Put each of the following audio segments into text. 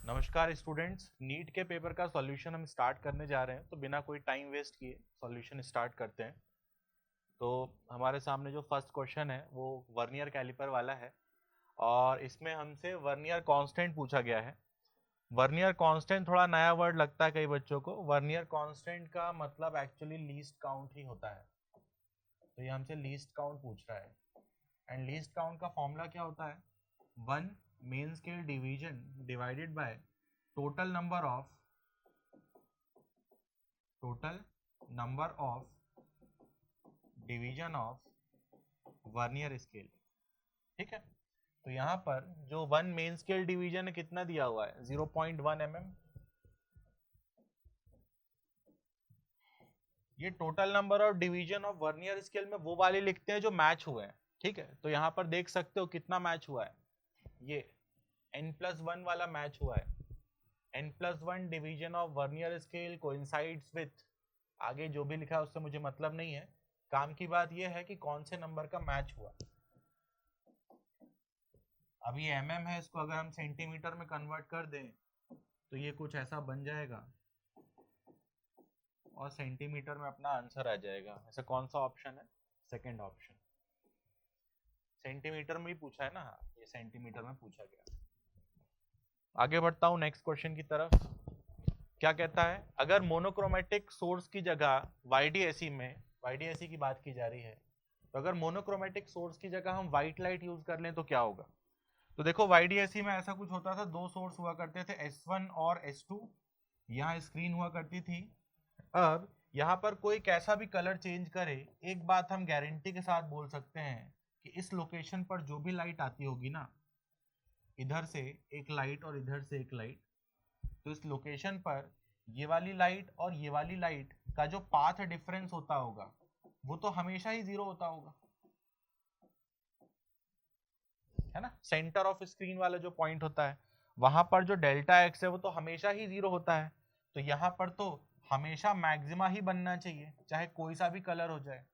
नमस्कार students, NEET के paper का सॉल्यूशन हम स्टार्ट करने जा रहे हैं, तो बिना कोई टाइम वेस्ट किए सॉल्यूशन स्टार्ट करते हैं। तो हमारे सामने जो फर्स्ट क्वेश्चन है वो वर्नियर कैलिपर वाला है और इसमें हमसे वर्नियर कांस्टेंट पूछा गया है। वर्नियर कांस्टेंट थोड़ा नया वर्ड लगता है कई बच्चों को। वर्नियर कांस्टेंट का मतलब एक्चुअली लीस्ट काउंट ही होता है। तो ये हमसे लीस्ट काउंट पूछ रहा है एंड लीस्ट काउंट का फॉर्मूला क्या होता है? One main scale division divided by total number of total number of division of vernier scale. ठीक है, तो यहाँ पर जो वन मेन स्केल डिवीजन है कितना दिया हुआ है? 0.1 mm। ये total number of division of vernier scale में वो वाले लिखते हैं जो मैच हुए हैं। ठीक है, तो यहाँ पर देख सकते हो कितना मैच हुआ है। ये n+1 वाला मैच हुआ है। n+1 division of vernier scale coincides with, आगे जो भी लिखा है उससे मुझे मतलब नहीं है। काम की बात यह है कि कौन से नंबर का मैच हुआ। अब ये mm है, इसको अगर हम सेंटीमीटर में कन्वर्ट कर दें तो ये कुछ ऐसा बन जाएगा और सेंटीमीटर में अपना आंसर आ जाएगा। ऐसा कौन सा ऑप्शन है? Second option. सेंटीमीटर में ही पूछा है ना, ये सेंटीमीटर में पूछा गया। आगे बढ़ता हूँ नेक्स्ट क्वेश्चन की तरफ। क्या कहता है? अगर मोनोक्रोमेटिक सोर्स की जगह YDAC में, YDAC की बात की जा रही है, तो अगर मोनोक्रोमेटिक सोर्स की जगह हम व्हाइट लाइट यूज कर लें तो क्या होगा? तो देखो YDAC में ऐसा कुछ होता था, दो सोर्स हुआ करते थे, S1 और S2। यहाँ स्क्रीन हुआ करती थी। अब यहाँ पर कोई कैसा भी कलर चेंज करे, एक बात हम गारंटी के साथ बोल सकते हैं कि इस लोकेशन पर जो भी लाइट आती होगी ना, इधर से एक लाइट और इधर से एक लाइट, तो इस लोकेशन पर ये वाली लाइट और ये वाली लाइट का जो पाथ डिफरेंस होता होगा वो तो हमेशा ही जीरो होता होगा, है ना। सेंटर ऑफ स्क्रीन वाला जो पॉइंट होता है वहां पर जो डेल्टा एक्स है वो तो हमेशा ही जीरो होता है। तो यहाँ पर तो हमेशा मैक्सिमा ही बनना चाहिए, चाहे कोई सा भी कलर हो जाए।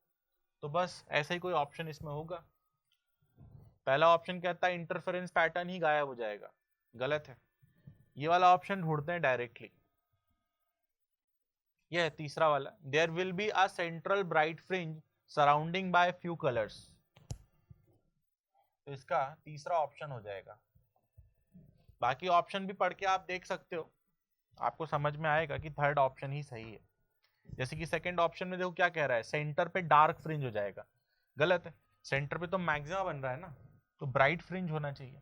तो बस ऐसा ही कोई ऑप्शन इसमें होगा। पहला ऑप्शन कहता है इंटरफेरेंस पैटर्न ही गायब हो जाएगा, गलत है। ये वाला ऑप्शन ढूंढते हैं डायरेक्टली। यह है तीसरा वाला, there will be a central bright fringe surrounding by few colours. तो इसका तीसरा ऑप्शन हो जाएगा। बाकी ऑप्शन भी पढ़ के आप देख सकते हो, आपको समझ में आएगा कि थर्ड ऑप्शन ही सही है। जैसे कि सेकंड ऑप्शन में देखो क्या कह रहा है, सेंटर पे डार्क फ्रिंज हो जाएगा, गलत है। सेंटर पे तो मैक्सिमा बन रहा है ना, तो ब्राइट फ्रिंज होना चाहिए।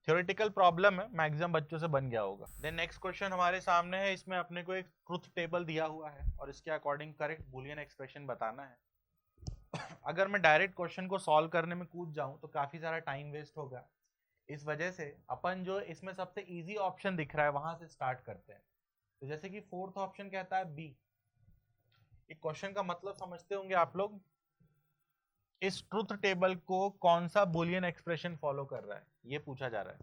थ्योरेटिकल प्रॉब्लम है, मैक्सिमम बच्चों से बन गया होगा। देन नेक्स्ट क्वेश्चन हमारे सामने है, इसमें अपने को एक ट्रुथ टेबल दिया हुआ है और इसके अकॉर्डिंग करेक्ट बूलियन एक्सप्रेशन बताना है। अगर मैं डायरेक्ट क्वेश्चन को सॉल्व करने में कूद जाऊं तो काफी सारा टाइम वेस्ट होगा। इस वजह से अपन जो इसमें सबसे इजी ऑप्शन दिख रहा है वहां से स्टार्ट करते हैं। तो जैसे कि फोर्थ ऑप्शन कहता है बी। एक क्वेश्चन का मतलब समझते होंगे आप लोग, इस ट्रुथ टेबल को कौन सा बूलियन एक्सप्रेशन फॉलो कर रहा है ये पूछा जा रहा है।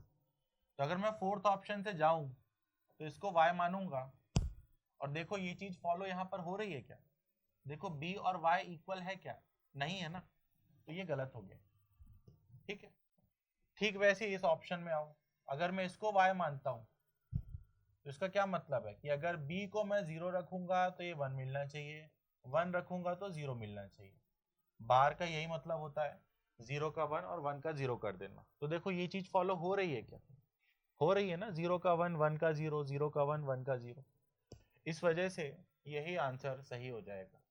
तो अगर मैं फोर्थ ऑप्शन से जाऊं तो इसको y मानूंगा और देखो ये चीज फॉलो यहाँ पर हो रही है क्या? देखो b और y इक्वल है क्या? नहीं है ना, तो ये गलत हो गया। ठीक है, ठीक वैसे इस ऑप्शन में आओ। अगर मैं इसको y मानता हूं तो इसका क्या मतलब है कि अगर b को मैं 0 रखूंगा तो ये 1 मिलना चाहिए, 1 रखूंगा तो 0 मिलना चाहिए। बार का यही मतलब होता है, 0 का 1 और 1 का 0 कर देना। तो देखो ये चीज फॉलो हो रही है क्या? हो रही है ना, 0 का 1, 1 का 0, 0 का 1, 1 का 0। इस वजह से यही आंसर सही हो जाएगा।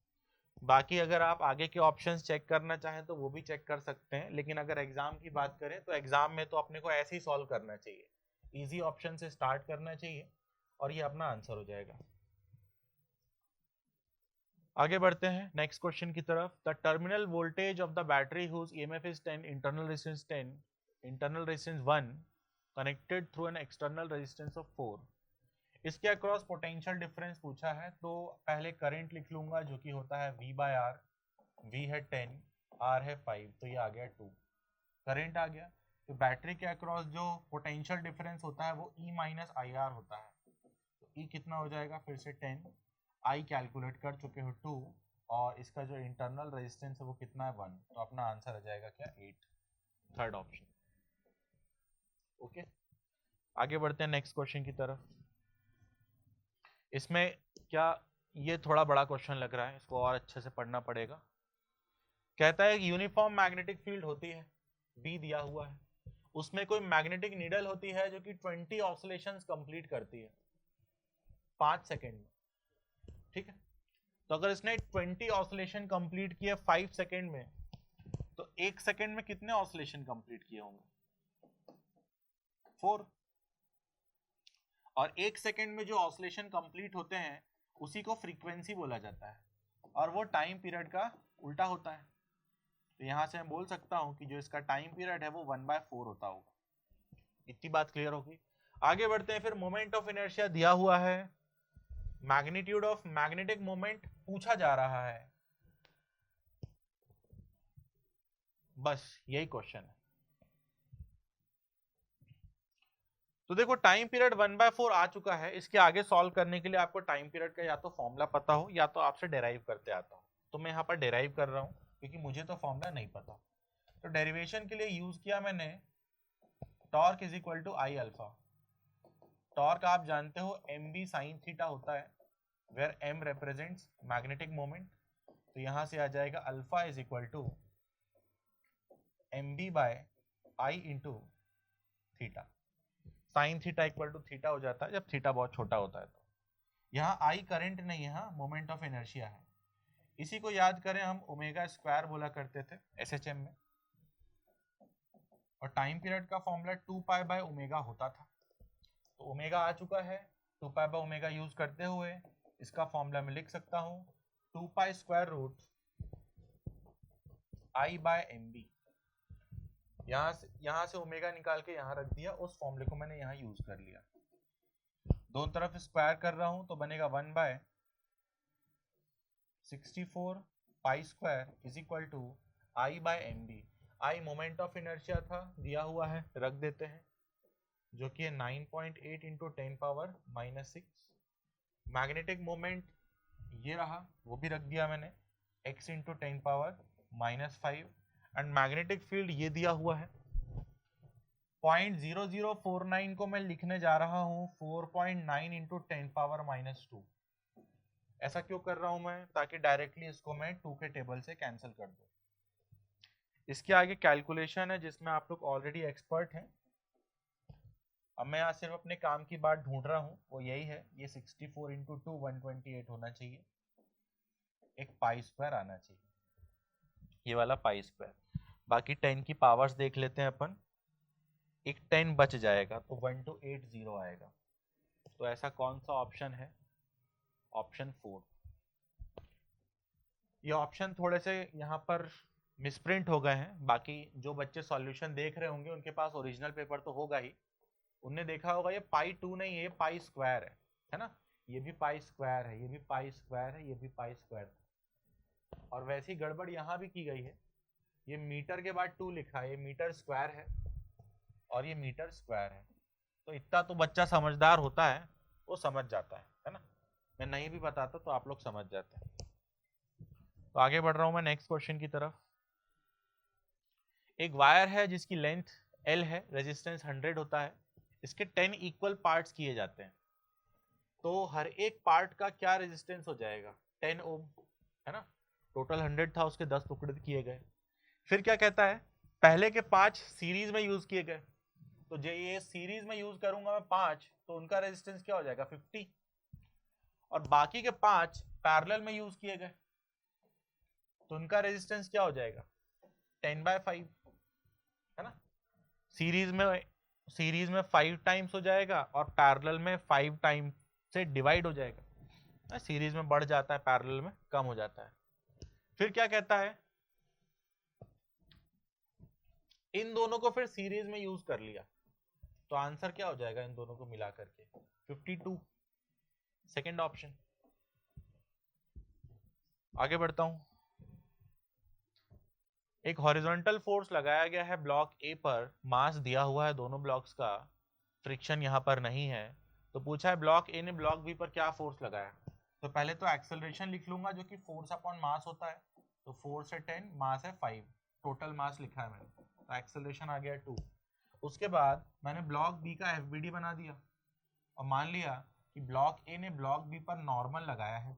बाकी अगर आप आगे के ऑप्शंस चेक करना चाहें तो वो भी चेक कर सकते हैं, लेकिन अगर एग्जाम की बात करें तो एग्जाम में तो अपने को ऐसे ही सॉल्व करना चाहिए, इजी ऑप्शन से स्टार्ट करना चाहिए और ये अपना आंसर हो जाएगा। आगे बढ़ते हैं नेक्स्ट क्वेश्चन की तरफ। The terminal voltage of the battery whose EMF is 10, internal resistance 10, internal resistance 1, connected through an external resistance of 4। इसके अक्रॉस पोटेंशियल डिफरेंस पूछा है, तो पहले करंट लिख लूंगा जो कि होता है V बाय R। V है 10, R है 5, तो ये आ गया 2, करंट आ गया। तो बैटरी के अक्रॉस जो पोटेंशियल डिफरेंस होता है वो E माइनस आई आर होता है। तो E कितना हो जाएगा? फिर से 10, I कैलकुलेट कर चुके हो 2, और इसका जो इंटरनल रेजिस्टेंस है वो कितना है? 1। तो अपना आंसर आ जाएगा क्या? 8, थर्ड ऑप्शन। ओके, आगे बढ़ते हैं नेक्स्ट क्वेश्चन की तरफ। इसमें क्या, ये थोड़ा बड़ा क्वेश्चन लग रहा है, इसको और अच्छे से पढ़ना पड़ेगा। कहता है यूनिफॉर्म मैग्नेटिक फील्ड होती है, बी दिया हुआ है, उसमें कोई मैग्नेटिक नीडल होती है जो कि 20 ऑसिलेशंस कंप्लीट करती है 5 सेकेंड में, ठीक है। तो अगर इसने 20 ऑसिलेशन कंप्लीट किए 5 सेकेंड में, तो 1 सेकेंड में कितने ऑसिलेशन कंप्लीट किए होंगे? 4। और 1 सेकेंड में जो ऑसिलेशन कंप्लीट होते हैं उसी को फ्रीक्वेंसी बोला जाता है, और वो टाइम पीरियड का उल्टा होता है। तो यहां से मैं बोल सकता हूं कि जो इसका टाइम पीरियड है वो 1/4 होता होगा। इतनी बात क्लियर होगी। आगे बढ़ते हैं। फिर मोमेंट ऑफ इनर्शिया दिया हुआ है, मैग्नीट्यूड ऑफ मैग्नेटिक मोमेंट पूछा जा रहा है, बस यही क्वेश्चन है। तो देखो टाइम पीरियड 1/4 आ चुका है। इसके आगे सॉल्व करने के लिए आपको टाइम पीरियड का या तो फॉर्मूला पता हो या तो आपसे डेराइव करते आता हो। तो मैं यहाँ पर डेराइव कर रहा हूँ क्योंकि मुझे तो फॉर्मूला नहीं पता। तो डेरिवेशन के लिए यूज किया मैंने torque is equal to I alpha. Torque आप जानते हो एम बी साइन थीटा होता है, where M represents magnetic moment. तो यहां से आ जाएगा alpha is equal to M B by I into theta. Sine theta equal to theta हो जाता है जब थीटा बहुत छोटा होता है। तो यहाँ आई करंट नहीं है, हाँ मोमेंट ऑफ इनर्शिया है। इसी को याद करें, हम ओमेगा स्क्वायर बोला करते थे एसएचएम में, और टाइम पीरियड का फॉर्मूला 2 पाई बाय ओमेगा होता था। तो ओमेगा आ चुका है, 2 पाई बाय ओमेगा यूज करते हुए इसका फॉर्मूला मैं लिख सकता हूँ 2 pi square root I by M B. यहाँ से ओमेगा निकाल के यहाँ रख दिया, उस फॉर्मूले को मैंने यहाँ यूज कर लिया। दोनों तरफ स्क्वायर कर रहा हूँ तो बनेगा 1/64 pi square is equal to I by M B. I moment of inertia था, दिया हुआ है, रख देते हैं, जो कि है 9.8 इंटू 10⁻⁻6। मैग्नेटिक मोमेंट ये रहा, वो भी रख दिया मैंने, x into 10⁻⁻5। And magnetic field ये दिया हुआ है 0.0049 को मैं लिखने जा रहा हूँ 4.9 इंटू 10⁻⁻2। ऐसा क्यों कर रहा हूं मैं? ताकि डायरेक्टली इसको मैं 2 के टेबल से कैंसिल कर दूं। इसके आगे कैलकुलेशन है जिसमें आप लोग ऑलरेडी एक्सपर्ट हैं। अब मैं यहाँ सिर्फ अपने काम की बात ढूंढ रहा हूँ, वो यही है, ये 64 इंटू 2 128 होना चाहिए, एक पाई स्क्वायर आना चाहिए, ये वाला पाई स्क्वायर। बाकी 10 की पावर्स देख लेते हैं अपन, एक 10 बच जाएगा तो 1280 आएगा। तो ऐसा कौन सा ऑप्शन है? ऑप्शन 4। ये ऑप्शन थोड़े से यहाँ पर मिसप्रिंट हो गए हैं। बाकी जो बच्चे सॉल्यूशन देख रहे होंगे उनके पास ओरिजिनल पेपर तो होगा ही, उनने देखा होगा ये पाई 2 नहीं है, ये पाई स्क्वायर है ना। ये भी पाई स्क्वायर है, ये भी पाई स्क्वायर है, ये भी पाई स्क्वायर। और वैसी गड़बड़ यहाँ भी की गई है, ये मीटर के बाद 2 लिखा है, ये मीटर स्क्वायर है और ये मीटर स्क्वायर है। तो इतना तो बच्चा समझदार होता है, वो समझ जाता है ना। मैं नहीं भी बताता तो आप लोग समझ जाते हैं। तो आगे बढ़ रहा हूं मैं नेक्स्ट क्वेश्चन की तरफ। एक वायर है जिसकी लेंथ L है, रेजिस्टेंस 100 होता है, इसके 10 इक्वल पार्ट्स किए जाते हैं। तो हर एक पार्ट का क्या रेजिस्टेंस हो जाएगा? 10 ओम, है ना। टोटल 100 था, उसके 10 टुकड़े किए गए। फिर क्या कहता है? पहले के 5 सीरीज में यूज किए गए, तो जो ये सीरीज में यूज करूंगा मैं 5, तो उनका रेजिस्टेंस क्या हो जाएगा? 50। और बाकी के 5 पैरेलल में यूज किए गए, तो उनका रेजिस्टेंस क्या हो जाएगा? 10/5, है ना। सीरीज में 5 टाइम्स हो जाएगा और पैरेलल में 5 टाइम्स से डिवाइड हो जाएगा। सीरीज में बढ़ जाता है, पैरेलल में कम हो जाता है। फिर क्या कहता है? इन दोनों को फिर सीरीज में यूज कर लिया, तो आंसर क्या हो जाएगा इन दोनों को मिला करके? 52, सेकेंड ऑप्शन। आगे बढ़ता हूं। एक हॉरिजॉन्टल फोर्स लगाया गया है ब्लॉक ए पर, मास दिया हुआ है दोनों ब्लॉक्स का, फ्रिक्शन यहाँ पर नहीं है। तो पूछा है ब्लॉक ए ने ब्लॉक बी पर क्या फोर्स लगाया। तो पहले तो एक्सेलरेशन लिख लूंगा जो कि फोर्स अपॉन मास होता है। तो 4 से 10, मास है 5, टोटल मास लिखा है मैंने, तो एक्सेलरेशन आ गया 2। उसके बाद मैंने ब्लॉक बी का एफबीडी बना दिया और मान लिया कि ब्लॉक ए ने ब्लॉक बी पर नॉर्मल लगाया है,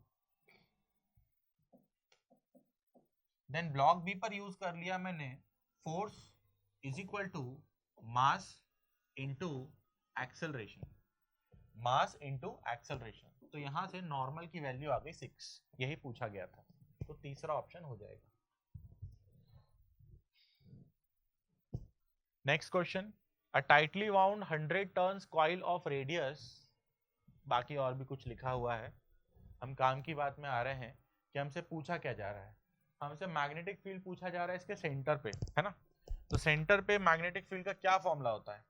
देन ब्लॉक बी पर यूज कर लिया मैंने force is equal to mass into acceleration, mass into acceleration. तो यहां से नॉर्मल की वैल्यू आ गई 6, यही पूछा गया था, तो तीसरा ऑप्शन हो जाएगा। Next question, a tightly wound 100 turns coil of radius, बाकी और भी कुछ लिखा हुआ है, हम काम की बात में आ रहे हैं कि हमसे पूछा क्या जा रहा है, हमसे मैग्नेटिक फील्ड पूछा जा रहा है इसके सेंटर पे, है ना। तो सेंटर पे मैग्नेटिक फील्ड का क्या फॉर्मूला होता है,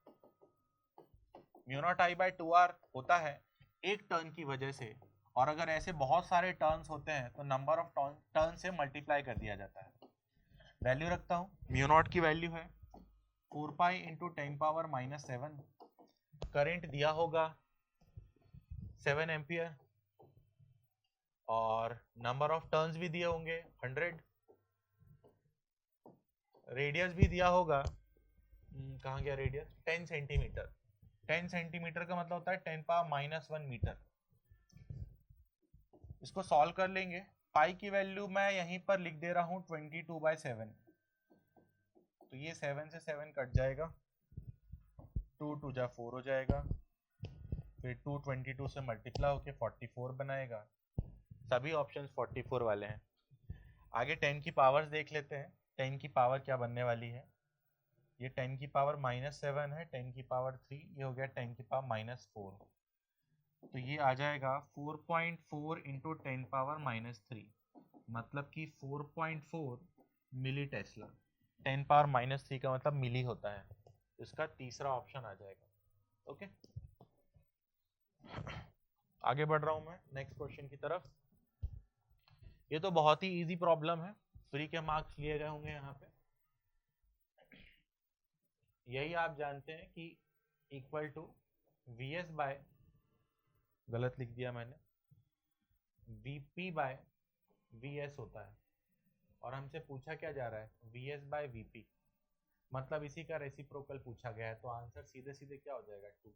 mu not I bye 2r होता है एक टर्न की वजह से, और अगर ऐसे बहुत सारे टर्न्स होते हैं तो नंबर ऑफ टर्न से मल्टीप्लाई कर दिया जाता है। वैल्यू रखता हूँ, म्यू नॉट की वैल्यू है 4 पाई इंटू 10⁻⁻7, करंट दिया होगा 7 एम्पियर और नंबर ऑफ टर्न्स भी दिए होंगे 100, रेडियस भी दिया होगा, कहाँ गया रेडियस, 10 सेंटीमीटर, 10 सेंटीमीटर का मतलब होता है 10⁻⁻1 मीटर। इसको सॉल्व कर लेंगे, पाई की वैल्यू मैं यहीं पर लिख दे रहा हूँ 22/7, तो ये 7 से 7 कट जाएगा, 2 2 जा 4 हो जाएगा, फिर 2 22 से मल्टीप्लाई होके 44 बनाएगा, सभी ऑप्शंस 44 वाले हैं। आगे 10 की पावर्स देख लेते हैं, 10 की पावर क्या बनने वाली है, ये 10 की पावर -7 है, 10 की पावर 3, ये हो गया 10 की पावर -4, तो ये आ जाएगा 4.4 इंटू 10 पावर -3, मतलब कि 4.4 मिली टेस्ला, 10 पावर -3 का मतलब मिली होता है, इसका तीसरा ऑप्शन आ जाएगा। ओके, आगे बढ़ रहा हूं मैं नेक्स्ट क्वेश्चन की तरफ। ये तो बहुत ही इजी प्रॉब्लम है, फ्री के मार्क्स लिए गए होंगे यहाँ पे। यही आप जानते हैं कि इक्वल टू VS बाय, गलत लिख दिया मैंने, VP बाय VS होता है, और हमसे पूछा क्या जा रहा है, VS बाय VP, मतलब इसी का रेसिप्रोकल पूछा गया है, तो आंसर सीधे सीधे क्या हो जाएगा 2।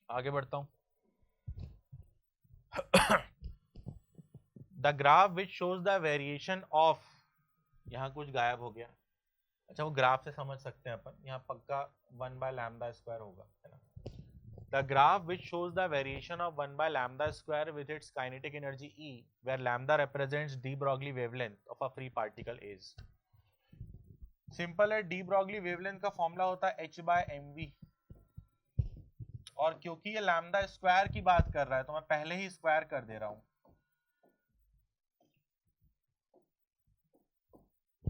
आगे बढ़ता हूं। The graph which shows the variation of, यहाँ कुछ गायब हो गया, अच्छा वो ग्राफ से समझ सकते हैं अपन, यहाँ पक्का 1/λ² होगा, है ना। The graph which shows the variation of 1/λ² with its kinetic energy E, where lambda represents de Broglie wavelength of a free particle is. Simple है, डी ब्रॉगली वेवलेंथ का फॉर्मूला होता है h/mv, और क्योंकि ये लैम्डा स्क्वायर की बात कर रहा है तो मैं पहले ही स्क्वायर कर दे रहा हूं,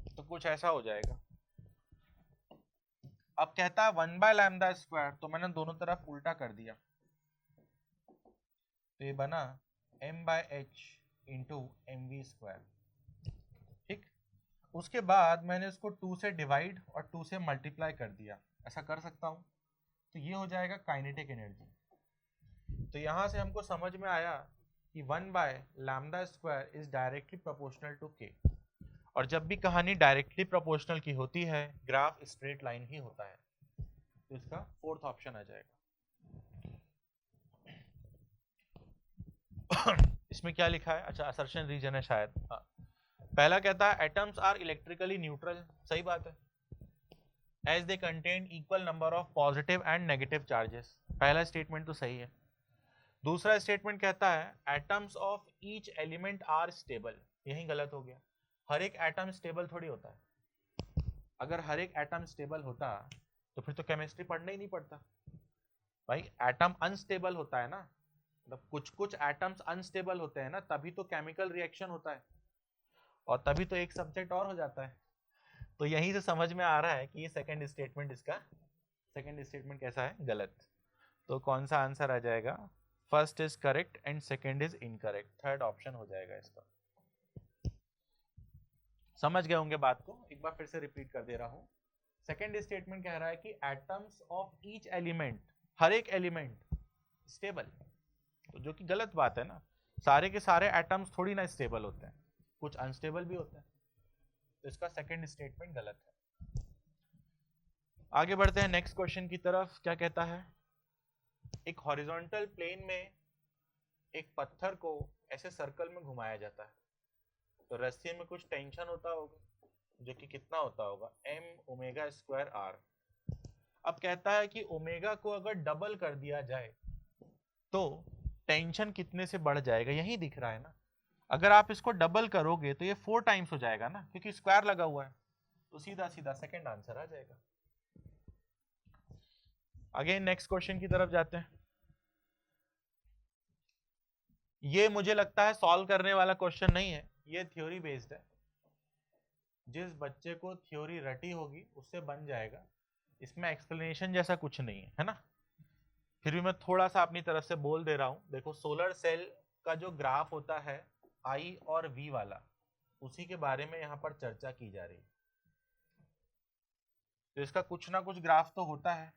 तो कुछ ऐसा हो जाएगा। अब कहता है 1/λ², तो मैंने दोनों तरफ उल्टा कर दिया, तो ये बना m/h इंटू mv², ठीक। उसके बाद मैंने इसको 2 से डिवाइड और 2 से मल्टीप्लाई कर दिया, ऐसा कर सकता हूं, तो ये हो जाएगा काइनेटिक एनर्जी। तो यहां से हमको समझ में आया कि 1/λ² is directly proportional to k, और जब भी कहानी डायरेक्टली प्रोपोर्शनल की होती है ग्राफ स्ट्रेट लाइन ही होता है, तो इसका फोर्थ ऑप्शन आ जाएगा। इसमें क्या लिखा है, अच्छा असर्शन रीजन है शायद, हाँ। पहला कहता है एटम्स आर इलेक्ट्रिकली न्यूट्रल, सही बात है, as they contain equal number of positive and negative charges, पहला स्टेटमेंट तो सही है। दूसरा स्टेटमेंट कहता है atoms of each element are stable, यही गलत हो गया, हर एक एटम स्टेबल थोड़ी होता है, अगर हर एक एटम स्टेबल होता तो फिर तो केमिस्ट्री पढ़ना ही नहीं पड़ता भाई, एटम अनस्टेबल होता है ना, मतलब कुछ कुछ एटम्स अनस्टेबल होते हैं ना, तभी तो केमिकल रिएक्शन होता है, और तभी तो एक सब्जेक्ट और हो जाता है। तो यहीं से समझ में आ रहा है कि ये सेकंड स्टेटमेंट, इसका सेकंड स्टेटमेंट कैसा है, गलत। तो कौन सा आंसर आ जाएगा, first is correct and second is incorrect, third option हो जाएगा इसका। समझ गए होंगे बात को, एक बार फिर से रिपीट कर दे रहा हूं। सेकंड स्टेटमेंट कह रहा है कि एटम्स ऑफ ईच एलिमेंट, हर एक एलिमेंट स्टेबल, तो जो कि गलत बात है ना, सारे के सारे एटम्स थोड़ी ना स्टेबल होते हैं, कुछ अनस्टेबल भी होते हैं, तो इसका सेकंड स्टेटमेंट गलत है। आगे बढ़ते हैं नेक्स्ट क्वेश्चन की तरफ। क्या कहता है, एक हॉरिजॉन्टल प्लेन में एक पत्थर को ऐसे सर्कल में घुमाया जाता है, तो रस्सी में कुछ टेंशन होता होगा, जो कि कितना होता होगा, m ओमेगा स्क्वायर r। अब कहता है कि ओमेगा को अगर डबल कर दिया जाए तो टेंशन कितने से बढ़ जाएगा, यही दिख रहा है ना। अगर आप इसको डबल करोगे तो ये 4 टाइम्स हो जाएगा ना, क्योंकि स्क्वायर लगा हुआ है, तो सीधा सीधा सेकंड आंसर आ जाएगा। अगेन नेक्स्ट क्वेश्चन की तरफ जाते हैं। ये मुझे लगता है सॉल्व करने वाला क्वेश्चन नहीं है, ये थ्योरी बेस्ड है। जिस बच्चे को थ्योरी रटी होगी उससे बन जाएगा, इसमें एक्सप्लेनेशन जैसा कुछ नहीं है, है ना। फिर भी मैं थोड़ा सा अपनी तरफ से बोल दे रहा हूं। देखो, सोलर सेल का जो ग्राफ होता है आई और वी वाला, उसी के बारे में यहाँ पर चर्चा की जा रही है। तो इसका कुछ ना कुछ ग्राफ तो होता है,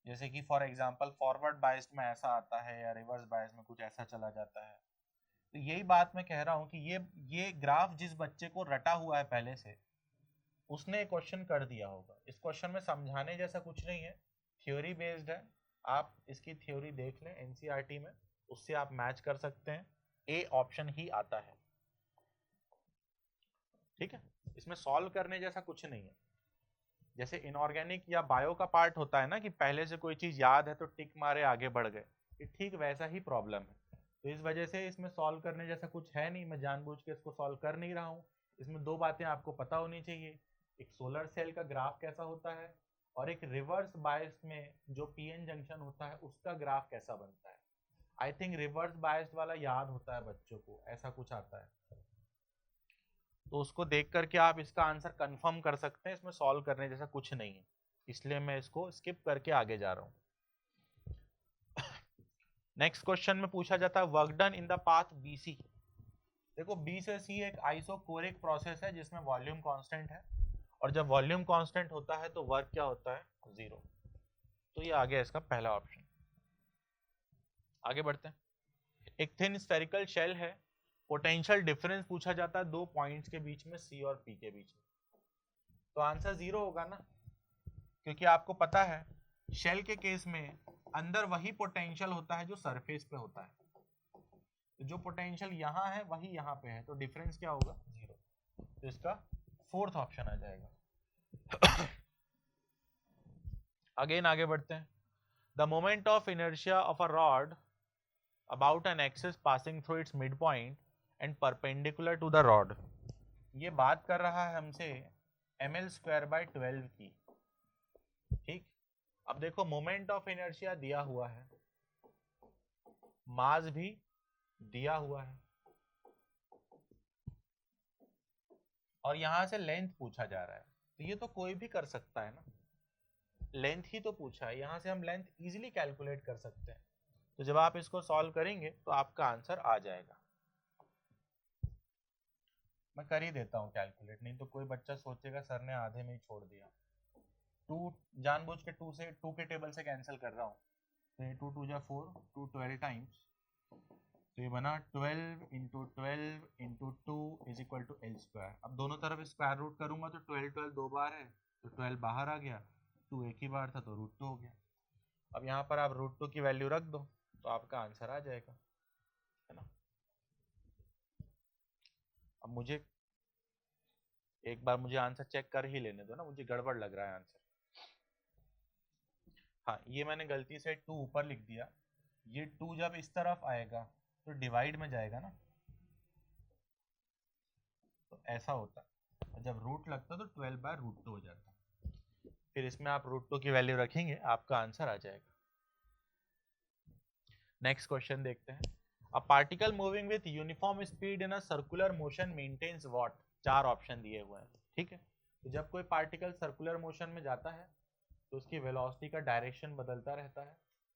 जैसे कि फॉर एग्जांपल फॉरवर्ड बायस्ड में ऐसा आता है या रिवर्स बायस्ड में कुछ ऐसा चला जाता है। तो यही बात मैं कह रहा हूँ कि ये ग्राफ जिस बच्चे को रटा हुआ है पहले से, उसने क्वेश्चन कर दिया होगा। इस क्वेश्चन में समझाने जैसा कुछ नहीं है, थ्योरी बेस्ड है। आप इसकी थ्योरी देख लें एनसीईआरटी में, उससे आप मैच कर सकते हैं, ए ऑप्शन ही आता है। ठीक है, इसमें सॉल्व करने जैसा कुछ नहीं है। जैसे इनऑर्गेनिक या बायो का पार्ट होता है ना, कि पहले से कोई चीज याद है तो टिक मारे आगे बढ़ गए, ये ठीक वैसा ही प्रॉब्लम है। तो इस वजह से इसमें सॉल्व करने जैसा कुछ है नहीं, मैं जानबूझ के इसको सॉल्व कर नहीं रहा हूँ। इसमें दो बातें आपको पता होनी चाहिए, एक सोलर सेल का ग्राफ कैसा होता है, और एक रिवर्स बायस में जो पीएन जंक्शन होता है उसका ग्राफ कैसा बनता है। आई थिंक रिवर्स बायस्ड वाला याद होता है बच्चों को, ऐसा कुछ आता है, तो उसको देख करके आप इसका आंसर कंफर्म कर सकते हैं। इसमें सॉल्व करने जैसा कुछ नहीं है, इसलिए मैं इसको स्किप करके आगे जा रहा हूँ। नेक्स्ट क्वेश्चन में पूछा जाता है work done in the path BC। देखो, B से C एक आइसोकोरिक प्रोसेस है जिसमें वॉल्यूम कांस्टेंट है, और जब वॉल्यूम कांस्टेंट होता है तो वर्क क्या होता है, 0। तो ये आ गया इसका पहला ऑप्शन। आगे बढ़ते हैं। एक थिन स्फेरिकल शेल है, पोटेंशियल डिफरेंस पूछा जाता है दो पॉइंट्स के बीच में, C और P के बीच में, तो आंसर 0 होगा ना, क्योंकि आपको पता है शेल के केस में अंदर वही पोटेंशियल होता है जो सरफेस पे होता है, तो जो पोटेंशियल यहाँ है वही यहाँ पे है, तो डिफरेंस क्या होगा, 0। तो इसका फोर्थ ऑप्शन आ जाएगा। अगेन आगे बढ़ते हैं। The moment of inertia of a rod about an axis passing through its midpoint and perpendicular to the rod। ये बात कर रहा है हमसे ml²/12 की। ठीक, अब देखो मोमेंट ऑफ इनर्शिया दिया हुआ है, मास भी दिया हुआ है, और यहां से लेंथ पूछा जा रहा है, तो ये तो कोई भी कर सकता है ना, लेंथ ही तो पूछा है, यहां से हम लेंथ इजीली कैलकुलेट कर सकते हैं। तो जब आप इसको सॉल्व करेंगे तो आपका आंसर आ जाएगा। मैं कर ही देता हूँ कैलकुलेट, नहीं तो कोई बच्चा सोचेगा सर ने आधे में ही छोड़ दिया। 2 जानबूझ के 2 से 2 के टेबल से कैंसिल कर रहा हूँ, तो ये 2 2 जा 4, 2 12 टाइम्स, तो ये बना 12 × 12 × 2 = L²। अब दोनों तरफ स्क्वायर रूट करूंगा तो 12 12 दो बार है, तो 12 बाहर आ गया, 2 एक ही बार था तो √2 हो गया। अब यहाँ पर आप √2 की वैल्यू रख दो तो आपका आंसर आ जाएगा, है ना। अब मुझे एक बार मुझे आंसर चेक कर ही लेने दो ना, मुझे गड़बड़ लग रहा है आंसर। हाँ, ये मैंने गलती से 2 ऊपर लिख दिया, ये 2 जब इस तरफ आएगा तो डिवाइड में जाएगा ना, तो ऐसा होता है, और जब रूट लगता तो 12/√2 हो जाता। फिर इसमें आप √2 की वैल्यू रखेंगे, आपका आंसर आ जाएगा। नेक्स्ट क्वेश्चन देखते हैं। A particle moving with uniform speed in a circular motion maintains what. 4 option दिए हुए हैं, ठीक है। तो जब कोई पार्टिकल सर्कुलर मोशन में जाता है तो उसकी वेलोसिटी का डायरेक्शन बदलता रहता है,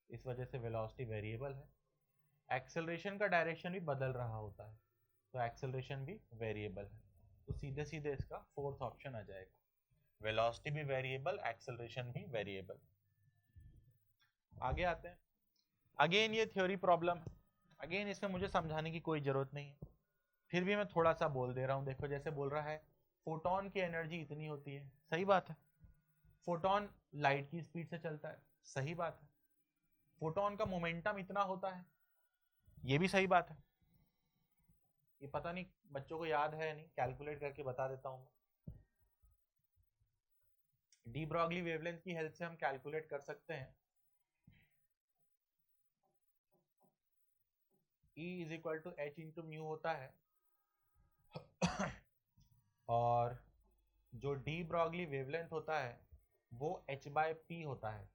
इस वजह से वेलोसिटी वेरिएबल है। एक्सेलरेशन का डायरेक्शन भी बदल रहा होता है, तो एक्सेलरेशन भी वेरिएबल है। तो सीधे सीधे इसका फोर्थ ऑप्शन आ जाएगा, वेलोसिटी भी वेरिएबल, एक्सेलरेशन भी वेरिएबल। आगे आते हैं। अगेन ये थ्योरी प्रॉब्लम है, अगेन इसमें मुझे समझाने की कोई जरूरत नहीं है, फिर भी मैं थोड़ा सा बोल दे रहा हूँ। देखो, जैसे बोल रहा है फोटोन की एनर्जी इतनी होती है, सही बात है, फोटोन लाइट की स्पीड से चलता है, सही बात है। फोटोन का मोमेंटम इतना होता है, ये भी सही बात है। ये पता नहीं बच्चों को याद है या नहीं, कैलकुलेट करके बता देता हूं। डी ब्रॉगली वेवलेंथ की हेल्प से हम कैलकुलेट कर सकते हैं E is equal to H into mu होता है और जो डी ब्रॉगली वेवलेंथ होता है वो h बाय पी होता है।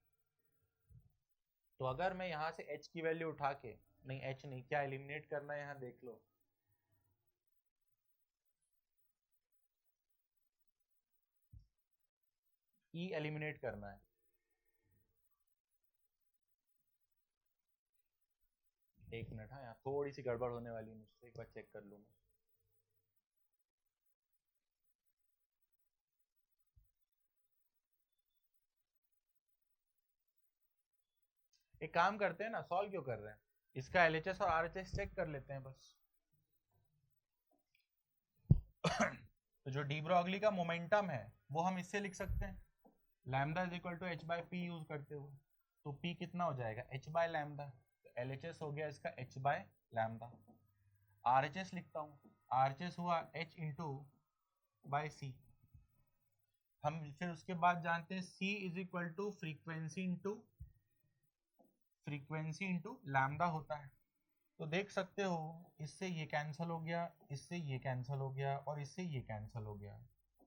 तो अगर मैं यहाँ से h की वैल्यू उठा के, नहीं h नहीं, क्या एलिमिनेट करना है यहाँ देख लो, E एलिमिनेट करना है। एक मिनट, हाँ यहाँ थोड़ी सी गड़बड़ होने वाली है मुझसे, एक बार चेक कर लूँ मैं। एक काम करते हैं ना, सॉल्व क्यों कर रहे हैं, इसका एलएचएस और आरएचएस चेक कर लेते हैं बस। तो जो डी ब्रॉगली का मोमेंटम है वो हम इससे लिख सकते हैं, lambda is equal to H by P use करते हुए। तो पी कितना हो जाएगा, एच बाय लैम्डा, तो एलएचएस हो गया इसका एच बाय लैम्डा। आरएचएस लिखता हूँ, आरएचएस हुआ एच इंटू बाय सी। हम फिर उसके बाद जानते हैं c is equal to frequency into lambda होता है। तो देख सकते हो इससे ये कैंसिल हो गया, इससे ये कैंसिल हो गया और इससे ये कैंसिल हो गया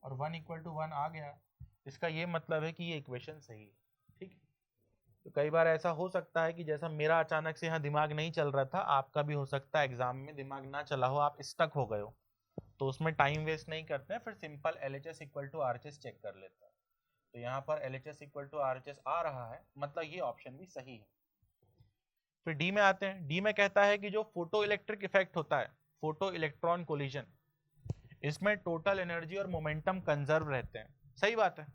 और 1 इक्वल टू 1 आ गया। इसका ये मतलब है कि ये इक्वेशन सही है, ठीक है। तो कई बार ऐसा हो सकता है कि जैसा मेरा अचानक से यहाँ दिमाग नहीं चल रहा था, आपका भी हो सकता है एग्जाम में दिमाग ना चला हो, आप स्टक हो गए हो, तो उसमें टाइम वेस्ट नहीं करते हैं, फिर simple LHS equal to RHS check कर लेते हैं। तो यहाँ पर एलएचएस इक्वल टू आरएचएस आ रहा है, मतलब ये ऑप्शन भी सही है। फिर डी में आते हैं। डी में कहता है कि जो फोटो इलेक्ट्रिक इफेक्ट होता है, फोटो इलेक्ट्रॉन कोलिजन, इसमें टोटल एनर्जी और मोमेंटम कंजर्व रहते हैं, सही बात है,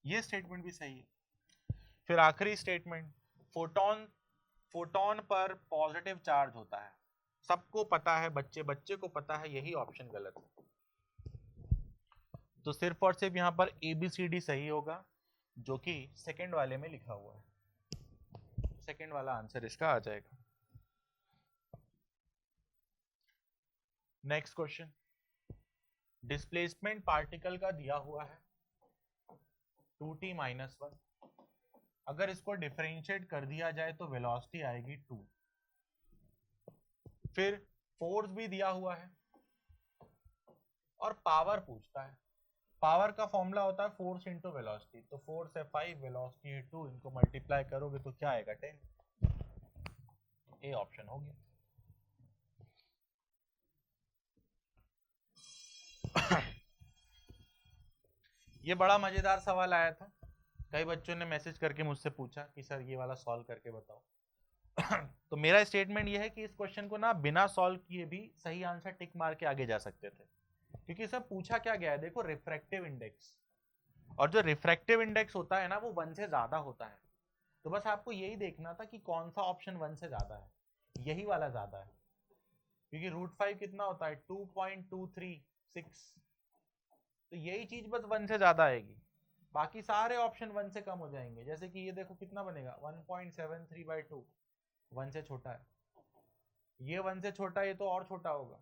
ये स्टेटमेंट भी सही है। फिर आखिरी स्टेटमेंट, फोटोन फोटोन पर पॉजिटिव चार्ज होता है, सबको पता है, बच्चे बच्चे को पता है, यही ऑप्शन गलत है। तो सिर्फ और सिर्फ यहाँ पर ABCD सही होगा, जो कि सेकंड वाले में लिखा हुआ है। सेकंड वाला आंसर इसका आ जाएगा। नेक्स्ट क्वेश्चन, डिस्प्लेसमेंट पार्टिकल का दिया हुआ है 2t - 1। अगर इसको डिफरेंशिएट कर दिया जाए तो वेलोसिटी आएगी 2। फिर फोर्स भी दिया हुआ है और पावर पूछता है। पावर का फॉर्मूला होता है फोर्स इंटू वेलोसिटी, तो फोर्स है 5, वेलोसिटी है 2, इनको मल्टीप्लाई करोगे तो क्या आएगा 10। ए ऑप्शन हो गया। ये बड़ा मजेदार सवाल आया था, कई बच्चों ने मैसेज करके मुझसे पूछा कि सर ये वाला सॉल्व करके बताओ। तो मेरा स्टेटमेंट ये है कि इस क्वेश्चन को ना बिना सॉल्व किए भी सही आंसर टिक मार के आगे जा सकते थे, क्योंकि सब पूछा क्या गया है, देखो रिफ्रैक्टिव इंडेक्स, और जो रिफ्रैक्टिव इंडेक्स होता है ना वो 1 से ज्यादा होता है। तो बस आपको यही देखना था कि कौन सा ऑप्शन 1 से ज्यादा है, यही वाला ज्यादा है, क्योंकि √5 कितना होता है 2.236, तो यही चीज बस 1 से ज्यादा आएगी, बाकी सारे ऑप्शन 1 से कम हो जाएंगे। जैसे कि ये देखो कितना बनेगा 1.73/2, 1 से छोटा है, ये 1 से छोटा है, ये तो और छोटा होगा।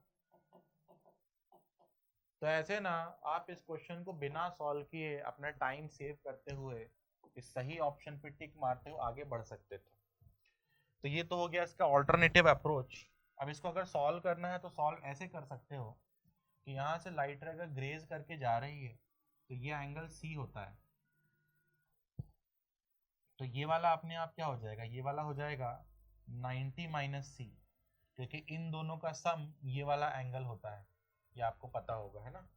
तो ऐसे ना आप इस क्वेश्चन को बिना सॉल्व किए अपना टाइम सेव करते हुए इस सही ऑप्शन पे टिक मारते हुए आगे बढ़ सकते थे। तो ये तो हो गया इसका ऑल्टरनेटिव अप्रोच। अब इसको अगर सॉल्व करना है तो सॉल्व ऐसे कर सकते हो कि यहाँ से लाइट रे अगर ग्रेज करके जा रही है तो ये एंगल C होता है, तो ये वाला अपने आप क्या हो जाएगा, ये वाला हो जाएगा 90 - C, क्योंकि इन दोनों का सम ये वाला एंगल होता है, ये आपको पता होगा, है ना।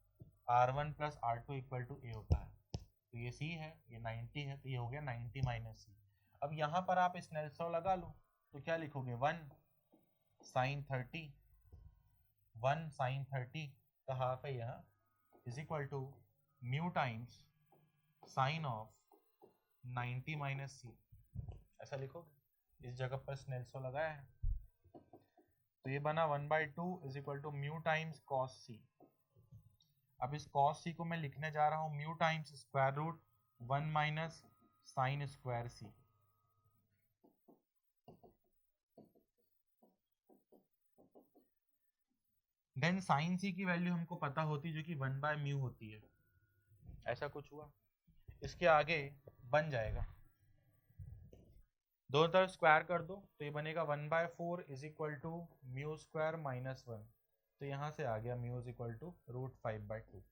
R1 + R2 = A होता है, तो ये C है, ये 90 है, तो ये हो गया 90 - C। अब यहाँ पर आप स्नेल्स लॉ लगा लो, तो क्या लिखोगे 1 sin 30, 1 sin 30 का हाफ है यहाँ, is equal to mu times sine of 90 - C, ऐसा लिखोगे। इस जगह पर स्नेल्स लॉ लगाया है, तो ये बना 1/2 is equal to mu times cos C। अब इस cos C को मैं लिखने जा रहा हूँ mu times square root 1 minus sine square c. Then sine c की वैल्यू हमको पता होती जो कि 1 बाय म्यू होती है। ऐसा कुछ हुआ, इसके आगे बन जाएगा, दोनों तरफ स्क्वायर कर दो तो ये बनेगा 1/4 is equal to mu square minus 1। तो यहाँ से आ गया म्यू इज इक्वल टू √5/2।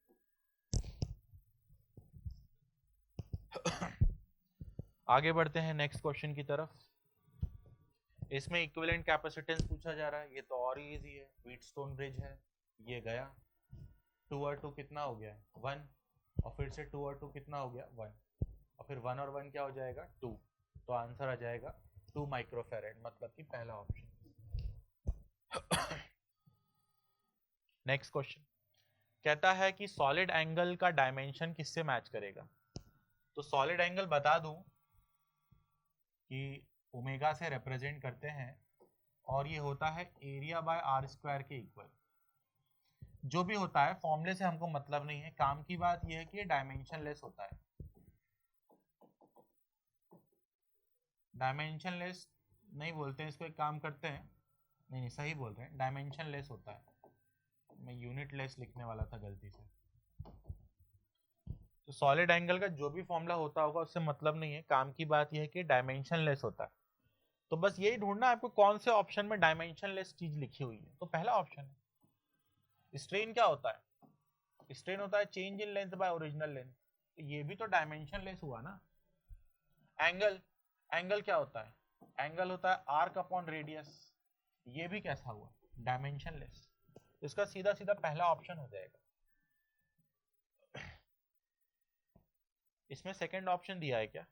आगे बढ़ते हैं नेक्स्ट क्वेश्चन की तरफ। इसमें इक्विवेलेंट कैपेसिटेंस पूछा जा रहा है, ये तो और ही इजी है, व्हीटस्टोन ब्रिज है, ये गया 2 और 2 कितना हो गया 1, और फिर से 2 और 2 कितना हो गया 1, और फिर 1 और 1 क्या हो जाएगा 2। तो आंसर आ जाएगा 2 माइक्रोफैरेड, मतलब कि पहला ऑप्शन। नेक्स्ट क्वेश्चन कहता है कि सॉलिड एंगल का डायमेंशन किससे मैच करेगा। तो सॉलिड एंगल बता दूं कि ओमेगा से रिप्रेजेंट करते हैं, और ये होता है एरिया बाय आर स्क्वायर के इक्वल। जो भी होता है फॉर्मूले से हमको मतलब नहीं है, काम की बात यह है कि ये डायमेंशन लेस होता है। डायमेंशन लेस नहीं बोलते हैं इसको, एक काम करते हैं, नहीं सही बोल रहे हैं, डायमेंशन लेस होता है। मैं यूनिट लेस लिखने वाला था गलती से। तो सॉलिड एंगल का जो भी फॉर्मूला होता होगा उससे मतलब नहीं है, काम की बात यह है कि डायमेंशन लेस होता है। तो बस यही ढूंढना है आपको कौन से ऑप्शन में डायमेंशन लेस चीज लिखी हुई है। तो पहला ऑप्शन है। स्ट्रेन क्या होता है, स्ट्रेन होता है change in length bye original length, तो ये भी तो डायमेंशन लेस हुआ ना। एंगल, एंगल क्या होता है, एंगल होता है आर्क अपॉन रेडियस, ये भी कैसा हुआ डायमेंशन लेस। इसका सीधा सीधा पहला ऑप्शन हो जाएगा। इसमें सेकंड ऑप्शन दिया है क्या?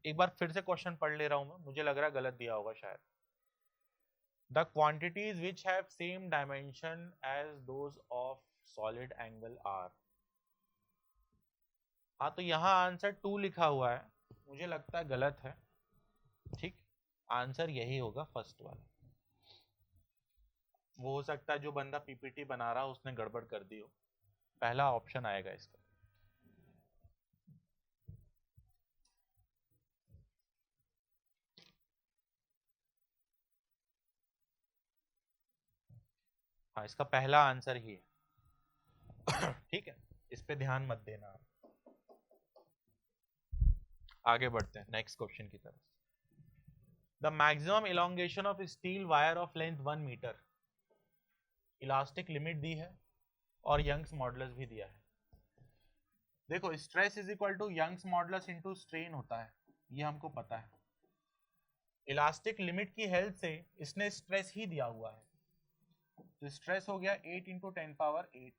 एक बार फिर से क्वेश्चन पढ़ ले रहा हूं मैं, मुझे लग रहा है गलत दिया होगा शायद। The quantities which have same dimension as those of solid angle are। हाँ तो यहाँ आंसर 2 लिखा हुआ है, मुझे लगता है गलत है। ठीक, आंसर यही होगा फर्स्ट वाला। वो हो सकता है जो बंदा पीपीटी बना रहा हो उसने गड़बड़ कर दी हो, पहला ऑप्शन आएगा इसका। हाँ इसका पहला आंसर ही है। ठीक है, इस पे ध्यान मत देना आप। आगे बढ़ते हैं नेक्स्ट क्वेश्चन की तरफ। The maximum elongation of steel wire of length 1 metre, elastic limit दी है और यंग्स मॉडुलस भी दिया है। देखो stress is equal to Young's modulus into strain होता है, ये हमको पता है। इलास्टिक लिमिट की हेल्प से इसने स्ट्रेस ही दिया हुआ है, तो स्ट्रेस हो गया 8 × 10⁸,